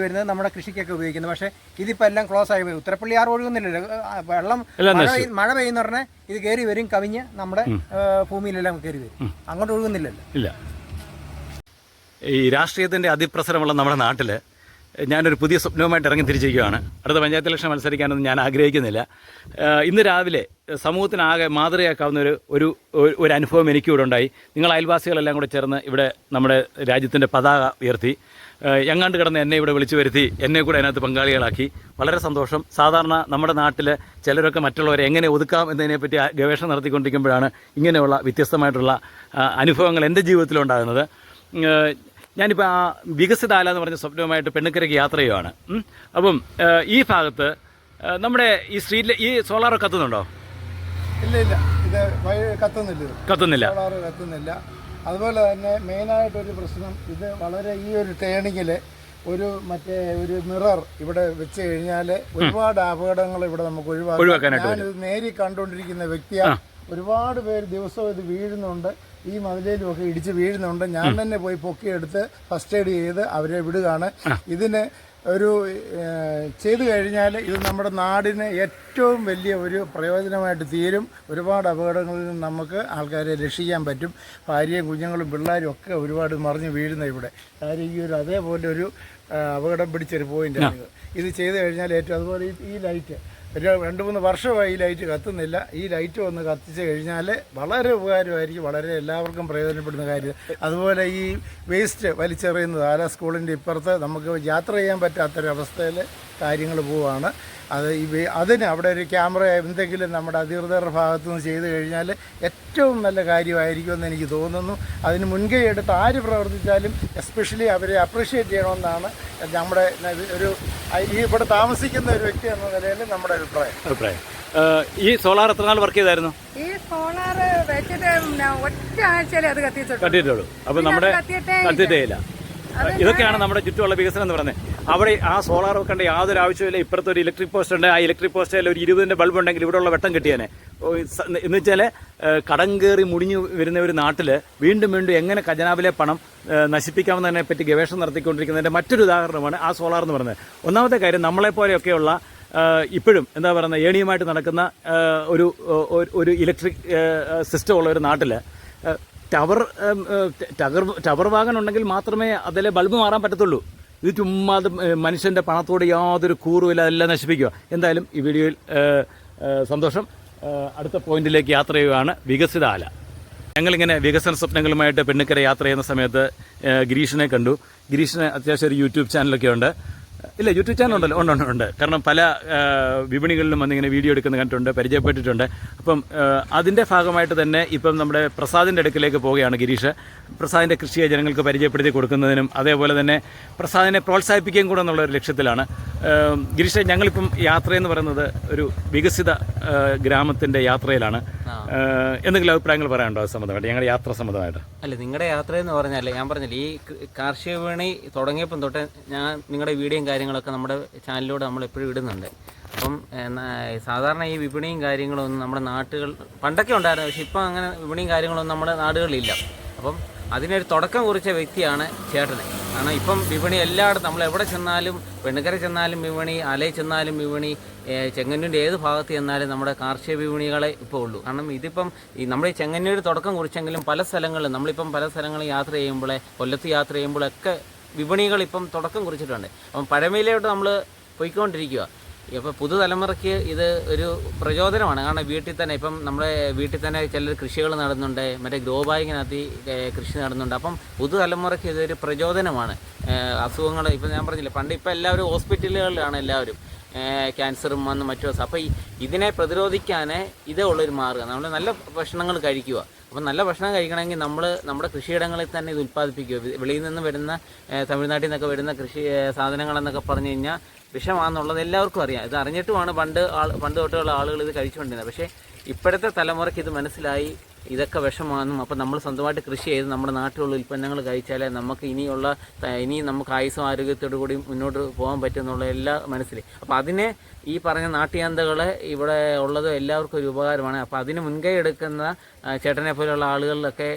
വരുന്നതും നമ്മുടെ കൃഷിക്കൊക്കെ ഉപയോഗിക്കുന്നത്. പക്ഷേ ഇതിപ്പോൾ എല്ലാം ക്ലോസ് ആയി പോയി. ഉത്തരപ്പള്ളി ആറ് ഒഴുകുന്നില്ലല്ലോ, വെള്ളം മഴ പെയ്യുന്ന പറഞ്ഞാൽ ഇത് കയറി വരും, കവിഞ്ഞ് നമ്മുടെ ഭൂമിയിലെല്ലാം കയറി വരും. അങ്ങോട്ട് ഒഴുകുന്നില്ലല്ലോ. ഈ രാഷ്ട്രീയത്തിൻ്റെ അതിപ്രസരമുള്ള നമ്മുടെ നാട്ടിൽ ഞാനൊരു പുതിയ സ്വപ്നവുമായിട്ട് ഇറങ്ങി തിരിച്ചിരിക്കുകയാണ്. അടുത്ത പഞ്ചായത്ത് ഇലക്ഷൻ മത്സരിക്കാനൊന്നും ഞാൻ ആഗ്രഹിക്കുന്നില്ല. ഇന്ന് രാവിലെ സമൂഹത്തിനാകെ മാതൃകയാക്കാവുന്ന ഒരു അനുഭവം എനിക്കിവിടെ ഉണ്ടായി. നിങ്ങൾ അയൽവാസികളെല്ലാം കൂടെ ചേർന്ന് ഇവിടെ നമ്മുടെ രാജ്യത്തിൻ്റെ പതാക ഉയർത്തി. എങ്ങാണ്ട് കിടന്ന് എന്നെ ഇവിടെ വിളിച്ചു വരുത്തി, എന്നെ കൂടെ അതിനകത്ത് പങ്കാളികളാക്കി. വളരെ സന്തോഷം. സാധാരണ നമ്മുടെ നാട്ടിൽ ചിലരൊക്കെ മറ്റുള്ളവരെ എങ്ങനെ ഒതുക്കാം എന്നതിനെപ്പറ്റി ഗവേഷണം നടത്തിക്കൊണ്ടിരിക്കുമ്പോഴാണ് ഇങ്ങനെയുള്ള വ്യത്യസ്തമായിട്ടുള്ള അനുഭവങ്ങൾ എൻ്റെ ജീവിതത്തിലുണ്ടാകുന്നത്. ഞാനിപ്പോൾ ആ വികസിതാല എന്ന് പറഞ്ഞ സ്വപ്നവുമായിട്ട് പെണ്ണുക്കരയ്ക്ക് യാത്ര ചെയ്യുകയാണ്. അപ്പം ഈ ഭാഗത്ത് നമ്മുടെ ഈ സ്ട്രീറ്റിൽ ഈ സോളാർ കത്തുന്നുണ്ടോ? ഇല്ല, ഇത് കത്തുന്നില്ല. സോളാർ കത്തുന്നില്ല. അതുപോലെ തന്നെ മെയിനായിട്ടൊരു പ്രശ്നം, ഇത് വളരെ ഈ ഒരു ടേണിങ്ങിൽ ഒരു മിറർ ഇവിടെ വെച്ച് കഴിഞ്ഞാൽ ഒരുപാട് അപകടങ്ങൾ ഇവിടെ നമുക്ക് ഒഴിവാക്കാനായിട്ട്. ഞാനിത് നേരി കണ്ടുകൊണ്ടിരിക്കുന്ന വ്യക്തിയാണ്. ഒരുപാട് പേര് ദിവസവും ഇത് വീഴുന്നുണ്ട്, ഈ മതിലിലുമൊക്കെ ഇടിച്ച് വീഴുന്നുണ്ട്. ഞാൻ തന്നെ പോയി പൊക്കിയെടുത്ത് ഫസ്റ്റ് എയ്ഡ് ചെയ്ത് അവരെ വിടുകയാണ്. ഇതിന് ചെയ്തു കഴിഞ്ഞാൽ ഇത് നമ്മുടെ നാടിന് ഏറ്റവും വലിയ ഒരു പ്രയോജനമായിട്ട് തീരും. ഒരുപാട് അപകടങ്ങളിൽ നിന്ന് നമുക്ക് ആൾക്കാരെ രക്ഷിക്കാൻ പറ്റും. ഭാര്യയും കുഞ്ഞുങ്ങളും പിള്ളേരും ഒക്കെ ഒരുപാട് മറിഞ്ഞ് വീഴുന്ന ഇവിടെ. കാര്യം അതേപോലെ ഒരു അപകടം പിടിച്ചൊരു പോയിൻ്റാണ് ഇത് ചെയ്തു കഴിഞ്ഞാൽ ഏറ്റവും. അതുപോലെ ഈ ലൈറ്റ് 2-3 വർഷമായി ഈ ലൈറ്റ് കത്തുന്നില്ല. ഈ ലൈറ്റ് ഒന്ന് കത്തിച്ച് കഴിഞ്ഞാൽ വളരെ ഉപകാരമായിരിക്കും, വളരെ എല്ലാവർക്കും പ്രയോജനപ്പെടുന്ന കാര്യം. അതുപോലെ ഈ വേസ്റ്റ് വലിച്ചെറിയുന്നത് ആല സ്കൂളിൻ്റെ ഇപ്പുറത്ത് നമുക്ക് യാത്ര ചെയ്യാൻ പറ്റാത്തൊരവസ്ഥയിൽ കാര്യങ്ങൾ പോവുകയാണ്. അതിന് അവിടെ ഒരു ക്യാമറ എന്തെങ്കിലും നമ്മുടെ അധികൃതരുടെ ഭാഗത്തു നിന്ന് ചെയ്തു കഴിഞ്ഞാൽ ഏറ്റവും നല്ല കാര്യമായിരിക്കുമെന്ന് എനിക്ക് തോന്നുന്നു. അതിന് മുൻകൈ എടുത്ത് ആര് പ്രവർത്തിച്ചാലും എസ്പെഷ്യലി അവരെ അപ്രീഷിയേറ്റ് ചെയ്യണമെന്നാണ് നമ്മുടെ ഇവിടെ താമസിക്കുന്ന ഒരു വ്യക്തി എന്ന നിലയിൽ നമ്മുടെ അഭിപ്രായം. ഈ സോളാർ എത്ര നാൾ വർക്ക് ചെയ്തായിരുന്നു? ഈ സോളാർ വെച്ചിട്ട് ഒറ്റ ആഴ്ചയിലേ അത് കത്തിയിട്ടുള്ളൂ. അപ്പം നമ്മുടെ കത്തിയിട്ടേയില്ല. ഇതൊക്കെയാണ് നമ്മുടെ ചുറ്റുമുള്ള വികസനം എന്ന് പറയുന്നത്. അവിടെ ആ സോളാർ വെക്കേണ്ട യാതൊരു ആവശ്യമില്ല. ഇപ്പുറത്ത് ഒരു ഇലക്ട്രിക് പോസ്റ്റ് ഉണ്ട്. ആ ഇലക്ട്രിക് പോസ്റ്റിൽ ഒരു 20ന്റെ ബൾബ് ഉണ്ടെങ്കിൽ ഇവിടെയുള്ള വെട്ടം കിട്ടിയാനെ. എന്ന് വെച്ചാൽ കടം കയറി മുടിഞ്ഞു വരുന്ന ഒരു നാട്ടിൽ വീണ്ടും എങ്ങനെ ഖജനാവിലെ പണം നശിപ്പിക്കാമെന്നതിനെ പറ്റി ഗവേഷണം നടത്തിക്കൊണ്ടിരിക്കുന്നതിൻ്റെ മറ്റൊരു ഉദാഹരണമാണ് ആ സോളാർ എന്ന് പറയുന്നത്. ഒന്നാമത്തെ കാര്യം, നമ്മളെപ്പോലെയൊക്കെയുള്ള ഇപ്പോഴും എന്താ പറയുന്നത് ഏണിയുമായിട്ട് നടക്കുന്ന ഒരു ഇലക്ട്രിക് സിസ്റ്റം ഉള്ള ഒരു നാട്ടിൽ ടവർ വാഗൺ ഉണ്ടെങ്കിൽ മാത്രമേ അതിലെ ബൾബ് മാറാൻ പറ്റത്തുള്ളൂ. ഇത് ചുമ്മാ മനുഷ്യൻ്റെ പണത്തോട് യാതൊരു കൂറുമില്ല, അതെല്ലാം നശിപ്പിക്കുക. എന്തായാലും ഈ വീഡിയോയിൽ സന്തോഷം. അടുത്ത പോയിന്റിലേക്ക് യാത്ര ചെയ്യുകയാണ്, വികസിതാല. ഞങ്ങളിങ്ങനെ വികസന സ്വപ്നങ്ങളുമായിട്ട് പെണ്ണുക്കര യാത്ര ചെയ്യുന്ന സമയത്ത് ഗിരീഷിനെ കണ്ടു. ഗിരീഷിന് അത്യാവശ്യം ഒരു യൂട്യൂബ് ചാനലൊക്കെ ഉണ്ട്. ഇല്ല, യൂട്യൂബ് ചാനൽ ഉണ്ടല്ലോ? ഉണ്ട്. കാരണം പല വിപണികളിലും വന്നിങ്ങനെ വീഡിയോ എടുക്കുന്ന കണ്ടിട്ടുണ്ട്, പരിചയപ്പെട്ടിട്ടുണ്ട്. അപ്പം അതിൻ്റെ ഭാഗമായിട്ട് തന്നെ ഇപ്പം നമ്മുടെ പ്രസാദിൻ്റെ അടുക്കിലേക്ക് പോവുകയാണ് ഗിരീഷ്. പ്രസാദിൻ്റെ കൃഷിയെ ജനങ്ങൾക്ക് പരിചയപ്പെടുത്തി കൊടുക്കുന്നതിനും അതേപോലെ തന്നെ പ്രസാദിനെ പ്രോത്സാഹിപ്പിക്കുകയും കൂടെ എന്നുള്ള ഒരു ലക്ഷ്യത്തിലാണ്. ഗിരീഷ്, ഞങ്ങളിപ്പം യാത്രയെന്ന് പറയുന്നത് ഒരു വികസിത ഗ്രാമത്തിൻ്റെ യാത്രയിലാണ്. എന്തെങ്കിലും അഭിപ്രായങ്ങൾ പറയാനുണ്ടോ അത് സംബന്ധമായിട്ട്, ഞങ്ങളുടെ യാത്ര സംബന്ധമായിട്ട്? അല്ല, നിങ്ങളുടെ യാത്രയെന്ന് പറഞ്ഞാൽ ഞാൻ പറഞ്ഞില്ല, ഈ കാർഷിക വിപണി തുടങ്ങിയപ്പം തൊട്ട് ഞാൻ നിങ്ങളുടെ വീഡിയോയും കാര്യങ്ങളൊക്കെ നമ്മുടെ ചാനലിലൂടെ നമ്മൾ എപ്പോഴും ഇടുന്നുണ്ട്. അപ്പം സാധാരണ ഈ വിപണിയും കാര്യങ്ങളൊന്നും നമ്മുടെ നാട്ടുകൾ പണ്ടൊക്കെ ഉണ്ടായിരുന്നു, പക്ഷെ ഇപ്പം അങ്ങനെ വിപണിയും കാര്യങ്ങളൊന്നും നമ്മുടെ നാടുകളിലില്ല. അപ്പം അതിനൊരു തുടക്കം കുറിച്ച വ്യക്തിയാണ് ചേട്ടനെ. കാരണം ഇപ്പം വിപണി എല്ലായിടത്തും നമ്മൾ എവിടെ ചെന്നാലും, വെണ്ണുക്കര ചെന്നാലും വിപണി, അലയിൽ ചെന്നാലും വിപണി, ചെങ്ങന്നൂരിൻ്റെ ഏത് ഭാഗത്ത് ചെന്നാലും നമ്മുടെ കാർഷിക വിപണികളെ ഇപ്പോൾ ഉള്ളൂ. കാരണം ഇതിപ്പം നമ്മുടെ ഈ ചെങ്ങന്നൂർ തുടക്കം കുറിച്ചെങ്കിലും പല സ്ഥലങ്ങളിലും നമ്മളിപ്പം പല സ്ഥലങ്ങളിൽ യാത്ര ചെയ്യുമ്പോൾ, കൊല്ലത്ത് യാത്ര ചെയ്യുമ്പോഴൊക്കെ വിപണികൾ ഇപ്പം തുടക്കം കുറിച്ചിട്ടുണ്ട്. അപ്പം പഴമയിലോട്ട് നമ്മൾ പോയിക്കൊണ്ടിരിക്കുക. ഇപ്പോൾ പുതുതലമുറയ്ക്ക് ഇത് ഒരു പ്രചോദനമാണ്. കാരണം വീട്ടിൽ തന്നെ ഇപ്പം നമ്മുടെ വീട്ടിൽ തന്നെ ചിലർ കൃഷികൾ നടന്നുണ്ട്, മറ്റേ ഗ്രോ ബാഗിനകത്ത് കൃഷി നടന്നുണ്ട്. അപ്പം പുതുതലമുറയ്ക്ക് ഇതൊരു പ്രചോദനമാണ്. അസുഖങ്ങൾ ഇപ്പം ഞാൻ പറഞ്ഞില്ല, പണ്ട് ഇപ്പം എല്ലാവരും ഹോസ്പിറ്റലുകളിലാണ്, എല്ലാവരും ക്യാൻസറും വന്ന് മറ്റു. അപ്പോൾ ഇതിനെ പ്രതിരോധിക്കാൻ ഇതേ ഉള്ളൊരു മാർഗ്ഗം. നമ്മൾ നല്ല ഭക്ഷണങ്ങൾ കഴിക്കുക. അപ്പം നല്ല ഭക്ഷണം കഴിക്കണമെങ്കിൽ നമ്മൾ നമ്മുടെ കൃഷിയിടങ്ങളിൽ തന്നെ ഇത് ഉൽപ്പാദിപ്പിക്കുക. വെളിയിൽ നിന്ന് വരുന്ന, തമിഴ്നാട്ടിൽ നിന്നൊക്കെ വരുന്ന കൃഷി സാധനങ്ങളെന്നൊക്കെ പറഞ്ഞു കഴിഞ്ഞാൽ വിഷമാണെന്നുള്ളത് എല്ലാവർക്കും അറിയാം. ഇത് അറിഞ്ഞിട്ടുമാണ് പണ്ട് തൊട്ടുള്ള ആളുകൾ ഇത് കഴിച്ചുകൊണ്ടിരുന്നത്. പക്ഷേ ഇപ്പോഴത്തെ തലമുറയ്ക്ക് ഇത് മനസ്സിലായി ഇതൊക്കെ വിഷമാണെന്നും. അപ്പം നമ്മൾ സ്വന്തമായിട്ട് കൃഷി ചെയ്ത് നമ്മുടെ നാട്ടിലുള്ള ഉൽപ്പന്നങ്ങൾ കഴിച്ചാലേ നമുക്ക് ഇനി നമുക്ക് ആയുസ്സും ആരോഗ്യത്തോടു കൂടി മുന്നോട്ട് പോകാൻ പറ്റുമെന്നുള്ള എല്ലാ മനസ്സിലായി. അപ്പോൾ അതിനെ ഈ പറഞ്ഞ നാട്ടുചന്തകളെ ഇവിടെ ഉള്ളത് എല്ലാവർക്കും ഒരു ഉപകാരമാണ്. അപ്പോൾ അതിന് മുൻകൈ എടുക്കുന്ന ചേട്ടനെ പോലെയുള്ള ആളുകളിലൊക്കെ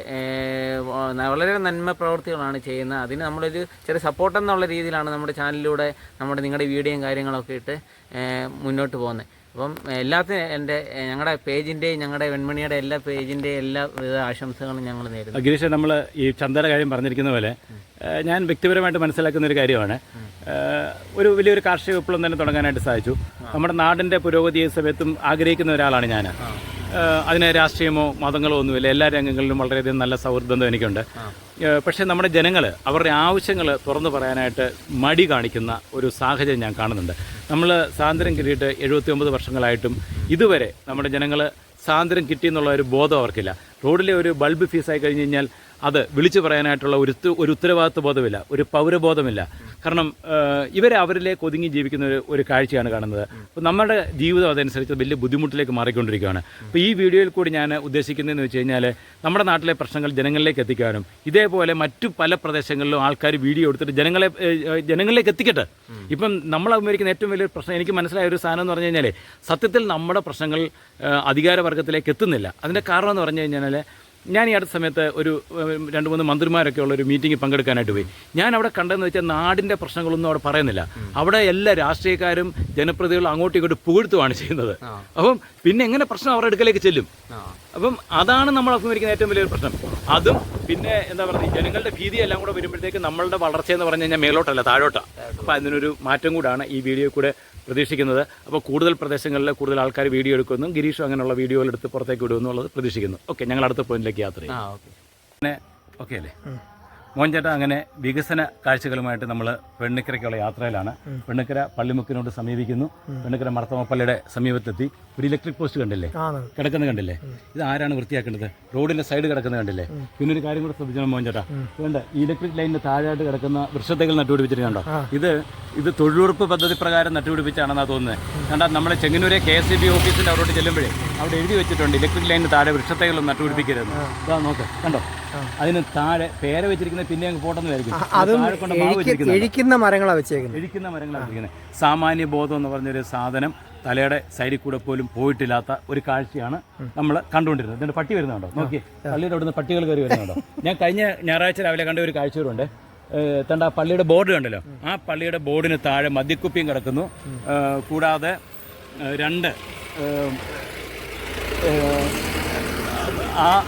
വളരെ നന്മ പ്രവൃത്തികളാണ് ചെയ്യുന്നത്. അതിന് നമ്മളൊരു ചെറിയ സപ്പോർട്ട് എന്നുള്ള രീതിയിലാണ് നമ്മുടെ ചാനലിലൂടെ നിങ്ങളുടെ വീഡിയോയും കാര്യങ്ങളൊക്കെ ഇട്ട് മുന്നോട്ട് പോകുന്നത്. അപ്പം എല്ലാത്തിനും ഞങ്ങളുടെ പേജിൻ്റെയും ഞങ്ങളുടെ വെൺമണിയുടെ എല്ലാ പേജിൻ്റെയും എല്ലാ ആശംസകളും ഞങ്ങൾ നേരുന്നു. ഗിരീഷ്, നമ്മൾ ഈ ചന്തയുടെ കാര്യം പറഞ്ഞിരിക്കുന്ന പോലെ ഞാൻ വ്യക്തിപരമായിട്ട് മനസ്സിലാക്കുന്ന ഒരു കാര്യമാണ്, ഒരു വലിയൊരു കാർഷിക വിപ്ലവം തന്നെ തുടങ്ങാനായിട്ട് സാധിച്ചു. നമ്മുടെ നാടിൻ്റെ പുരോഗതിയെ സമയത്തും ആഗ്രഹിക്കുന്ന ഒരാളാണ് ഞാൻ. അതിന് രാഷ്ട്രീയമോ മതങ്ങളോ ഒന്നുമില്ല. എല്ലാ രംഗങ്ങളിലും വളരെയധികം നല്ല സൗഹൃദം എനിക്കുണ്ട്. പക്ഷേ നമ്മുടെ ജനങ്ങൾ അവരുടെ ആവശ്യങ്ങൾ തുറന്നു പറയാനായിട്ട് മടി കാണിക്കുന്ന ഒരു സാഹചര്യം ഞാൻ കാണുന്നുണ്ട്. നമ്മൾ സ്വാതന്ത്ര്യം കിട്ടിയിട്ട് 79 വർഷങ്ങളായിട്ടും ഇതുവരെ നമ്മുടെ ജനങ്ങൾ സ്വാതന്ത്ര്യം കിട്ടിയെന്നുള്ള ഒരു ബോധം അവർക്കില്ല. റോഡിലെ ഒരു ബൾബ് ഫീസായി കഴിഞ്ഞ് കഴിഞ്ഞാൽ അത് വിളിച്ചു പറയാനായിട്ടുള്ള ഒരു ഉത്തരവാദിത്വ ബോധമില്ല, ഒരു പൗരബോധമില്ല. കാരണം ഇവരെ അവരിലേക്ക് ഒതുങ്ങി ജീവിക്കുന്ന ഒരു കാഴ്ചയാണ് കാണുന്നത്. അപ്പോൾ നമ്മുടെ ജീവിതം അതനുസരിച്ച് വലിയ ബുദ്ധിമുട്ടിലേക്ക് മാറിക്കൊണ്ടിരിക്കുകയാണ്. അപ്പോൾ ഈ വീഡിയോയിൽ കൂടി ഞാൻ ഉദ്ദേശിക്കുന്നതെന്ന് വെച്ച് കഴിഞ്ഞാൽ നമ്മുടെ നാട്ടിലെ പ്രശ്നങ്ങൾ ജനങ്ങളിലേക്ക് എത്തിക്കാനും, ഇതേപോലെ മറ്റു പല പ്രദേശങ്ങളിലും ആൾക്കാർ വീഡിയോ എടുത്തിട്ട് ജനങ്ങളിലേക്ക് എത്തിക്കട്ടെ. ഇപ്പം നമ്മൾ അഭിമുഖീകരിക്കുന്ന ഏറ്റവും വലിയൊരു പ്രശ്നം എനിക്ക് മനസ്സിലായ ഒരു സാധനം എന്ന് പറഞ്ഞു കഴിഞ്ഞാൽ, സത്യത്തിൽ നമ്മുടെ പ്രശ്നങ്ങൾ അധികാരവർഗത്തിലേക്ക് എത്തുന്നില്ല. അതിൻ്റെ കാരണം എന്ന് പറഞ്ഞു കഴിഞ്ഞാൽ, ഞാൻ ഈ അടുത്ത സമയത്ത് ഒരു 2-3 മന്ത്രിമാരൊക്കെ ഉള്ള ഒരു മീറ്റിംഗ് പങ്കെടുക്കാനായിട്ട് പോയി. ഞാൻ അവിടെ കണ്ടതെന്ന് വെച്ചാൽ നാടിൻ്റെ പ്രശ്നങ്ങളൊന്നും അവിടെ പറയുന്നില്ല. അവിടെ എല്ലാ രാഷ്ട്രീയക്കാരും ജനപ്രതിനിധികളും അങ്ങോട്ടും ഇങ്ങോട്ടും പുകഴ്ത്തുകയാണ് ചെയ്യുന്നത്. അപ്പം പിന്നെ എങ്ങനെ പ്രശ്നം അവരുടെ അടുക്കലേക്ക് ചെല്ലും? അപ്പം അതാണ് നമ്മൾ അഭിമുഖീകരിക്കുന്ന ഏറ്റവും വലിയൊരു പ്രശ്നം. അതും പിന്നെ എന്താ പറയുക, ജനങ്ങളുടെ ഭീതി എല്ലാം കൂടെ വരുമ്പോഴത്തേക്ക് നമ്മളുടെ വളർച്ചയെന്ന് പറഞ്ഞു കഴിഞ്ഞാൽ മേലോട്ടല്ല താഴോട്ടാണ്. അപ്പോൾ അതിനൊരു മാറ്റം കൂടാണ് ഈ വീഡിയോ കൂടെ പ്രതീക്ഷിക്കുന്നത്. അപ്പോൾ കൂടുതൽ പ്രദേശങ്ങളിൽ കൂടുതൽ ആൾക്കാർ വീഡിയോ എടുക്കുന്നു, ഗിരീഷും അങ്ങനെയുള്ള വീഡിയോകൾ എടുത്ത് പുറത്തേക്ക് വിടുമെന്നുള്ളത് പ്രതീക്ഷിക്കുന്നു. ഓക്കെ, ഞങ്ങൾ അടുത്ത പോയിന്റിലേക്ക് യാത്ര ചെയ്യും. പിന്നെ ഓക്കെ അല്ലേ മോഹൻ ചേട്ടാ? അങ്ങനെ വികസന കാഴ്ചകളുമായിട്ട് നമ്മൾ വെണ്ണിക്കരയ്ക്കുള്ള യാത്രയിലാണ്. വെണ്ണിക്കര പള്ളിമുക്കിനോട് സമീപിക്കുന്നു. വെണ്ണിക്കര മർത്തമപ്പള്ളിയുടെ സമീപത്തെത്തി. ഒരു ഇലക്ട്രിക് പോസ്റ്റ് കണ്ടില്ലേ കിടക്കുന്നത് കണ്ടില്ലേ? ഇത് ആരാണ് വൃത്തിയാക്കേണ്ടത്? റോഡിൻ്റെ സൈഡ് കിടക്കുന്നത് കണ്ടില്ലേ? പിന്നെ ഒരു കാര്യം കൂടെ ശ്രദ്ധിക്കണം മോഹൻ ചേട്ടാ, വേണ്ട ഈ ഇലക്ട്രിക് ലൈനിൻ്റെ താഴെയായിട്ട് കിടക്കുന്ന വൃക്ഷത്തൈകൾ നട്ടുപിടിപ്പിച്ചിട്ടുണ്ടോ? ഇത് തൊഴിലുറപ്പ് പദ്ധതി പ്രകാരം നട്ടുപിടിപ്പിച്ചാണെന്നാണ് തോന്നുന്നത്. കണ്ടാൽ നമ്മുടെ ചെങ്ങന്നൂരെ KSEB ഓഫീസിൻ്റെ അവരോട് ചെല്ലുമ്പോഴേ അവിടെ എഴുതി വെച്ചിട്ടുണ്ട് ഇലക്ട്രിക് ലൈനിന് താഴെ വൃക്ഷത്തൈകളൊന്നും നട്ടുപിടിപ്പിക്കരുത്. ഇതാ നോക്ക്, കണ്ടോ? അതിന് താഴെ പേര വെച്ചിരിക്കുന്ന പിന്നെ അങ്ങ് പോട്ടെന്ന് വിചാരിക്കും. എഴിക്കുന്ന മരങ്ങളാണ് വെച്ചിരിക്കുന്നത്. സാമാന്യ ബോധം എന്ന് പറഞ്ഞൊരു സാധനം തലയുടെ സൈഡിൽ കൂടെ പോലും പോയിട്ടില്ലാത്ത ഒരു കാഴ്ചയാണ് നമ്മൾ കണ്ടുകൊണ്ടിരുന്നത്. ഇതിൻ്റെ പട്ടി വരുന്നുണ്ടോ? നോക്കി, പള്ളിയുടെ അവിടുന്ന് പട്ടികൾ കയറി വരുന്നുണ്ടോ? ഞാൻ കഴിഞ്ഞ ഞായറാഴ്ച രാവിലെ കണ്ട ഒരു കാഴ്ചകളുണ്ട്. തണ്ട പള്ളിയുടെ ബോർഡ് കണ്ടല്ലോ, ആ പള്ളിയുടെ ബോർഡിന് താഴെ മദ്യക്കുപ്പിയും കിടക്കുന്നു. കൂടാതെ 2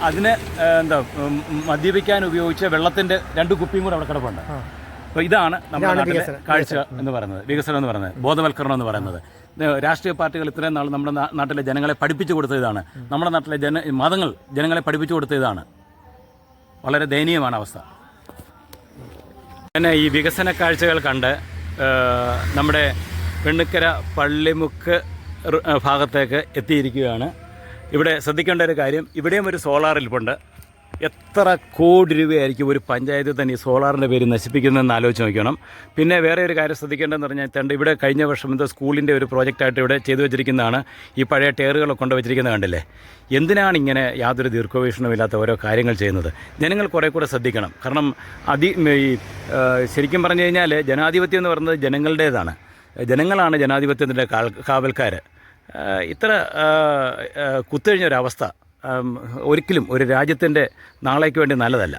അതിന് മദ്യപിക്കാൻ ഉപയോഗിച്ച വെള്ളത്തിൻ്റെ 2 കുപ്പിയും കൂടെ അവിടെ കിടപ്പുണ്ട്. അപ്പോൾ ഇതാണ് നമ്മുടെ നാട്ടിലെ കാഴ്ച എന്ന് പറയുന്നത്, വികസനം എന്ന് പറയുന്നത്, ബോധവൽക്കരണം എന്ന് പറയുന്നത്. രാഷ്ട്രീയ പാർട്ടികൾ ഇത്രയും നാൾ നമ്മുടെ നാട്ടിലെ ജനങ്ങളെ പഠിപ്പിച്ചു കൊടുത്ത ഇതാണ്. നമ്മുടെ നാട്ടിലെ മതങ്ങൾ ജനങ്ങളെ പഠിപ്പിച്ചു കൊടുത്ത ഇതാണ്. വളരെ ദയനീയമാണ് അവസ്ഥ. പിന്നെ ഈ വികസന കാഴ്ചകൾ കണ്ട് നമ്മുടെ വെണ്ണിക്കര പള്ളിമുക്ക് ഭാഗത്തേക്ക് എത്തിയിരിക്കുകയാണ്. ഇവിടെ ശ്രദ്ധിക്കേണ്ട ഒരു കാര്യം, ഇവിടെയും ഒരു സോളാർ ഇരിപ്പുണ്ട്. എത്ര കോടി രൂപയായിരിക്കും ഒരു പഞ്ചായത്തിൽ തന്നെ ഈ സോളാറിൻ്റെ പേര് നശിപ്പിക്കുന്നതെന്ന് ആലോചിച്ച് നോക്കണം. പിന്നെ വേറെ ഒരു കാര്യം ശ്രദ്ധിക്കേണ്ടതെന്ന് പറഞ്ഞാൽ, ഇവിടെ കഴിഞ്ഞ വർഷം എന്തോ സ്കൂളിൻ്റെ ഒരു പ്രോജക്റ്റായിട്ട് ഇവിടെ ചെയ്തു വെച്ചിരിക്കുന്നതാണ്. ഈ പഴയ ടയറുകളൊക്കെ കൊണ്ട് വെച്ചിരിക്കുന്നത് കണ്ടില്ലേ? എന്തിനാണ് ഇങ്ങനെ യാതൊരു ദീർഘവീക്ഷണമില്ലാത്ത ഓരോ കാര്യങ്ങൾ ചെയ്യുന്നത്? ജനങ്ങൾ കുറേ കൂടെ ശ്രദ്ധിക്കണം. കാരണം ശരിക്കും പറഞ്ഞു കഴിഞ്ഞാൽ ജനാധിപത്യം എന്ന് പറയുന്നത് ജനങ്ങളുടേതാണ്. ജനങ്ങളാണ് ജനാധിപത്യത്തിൻ്റെ കാവൽക്കാർ. ഇത്ര കുത്തഴിഞ്ഞൊരവസ്ഥ ഒരിക്കലും ഒരു രാജ്യത്തിൻ്റെ നാളേക്ക് വേണ്ടി നല്ലതല്ല.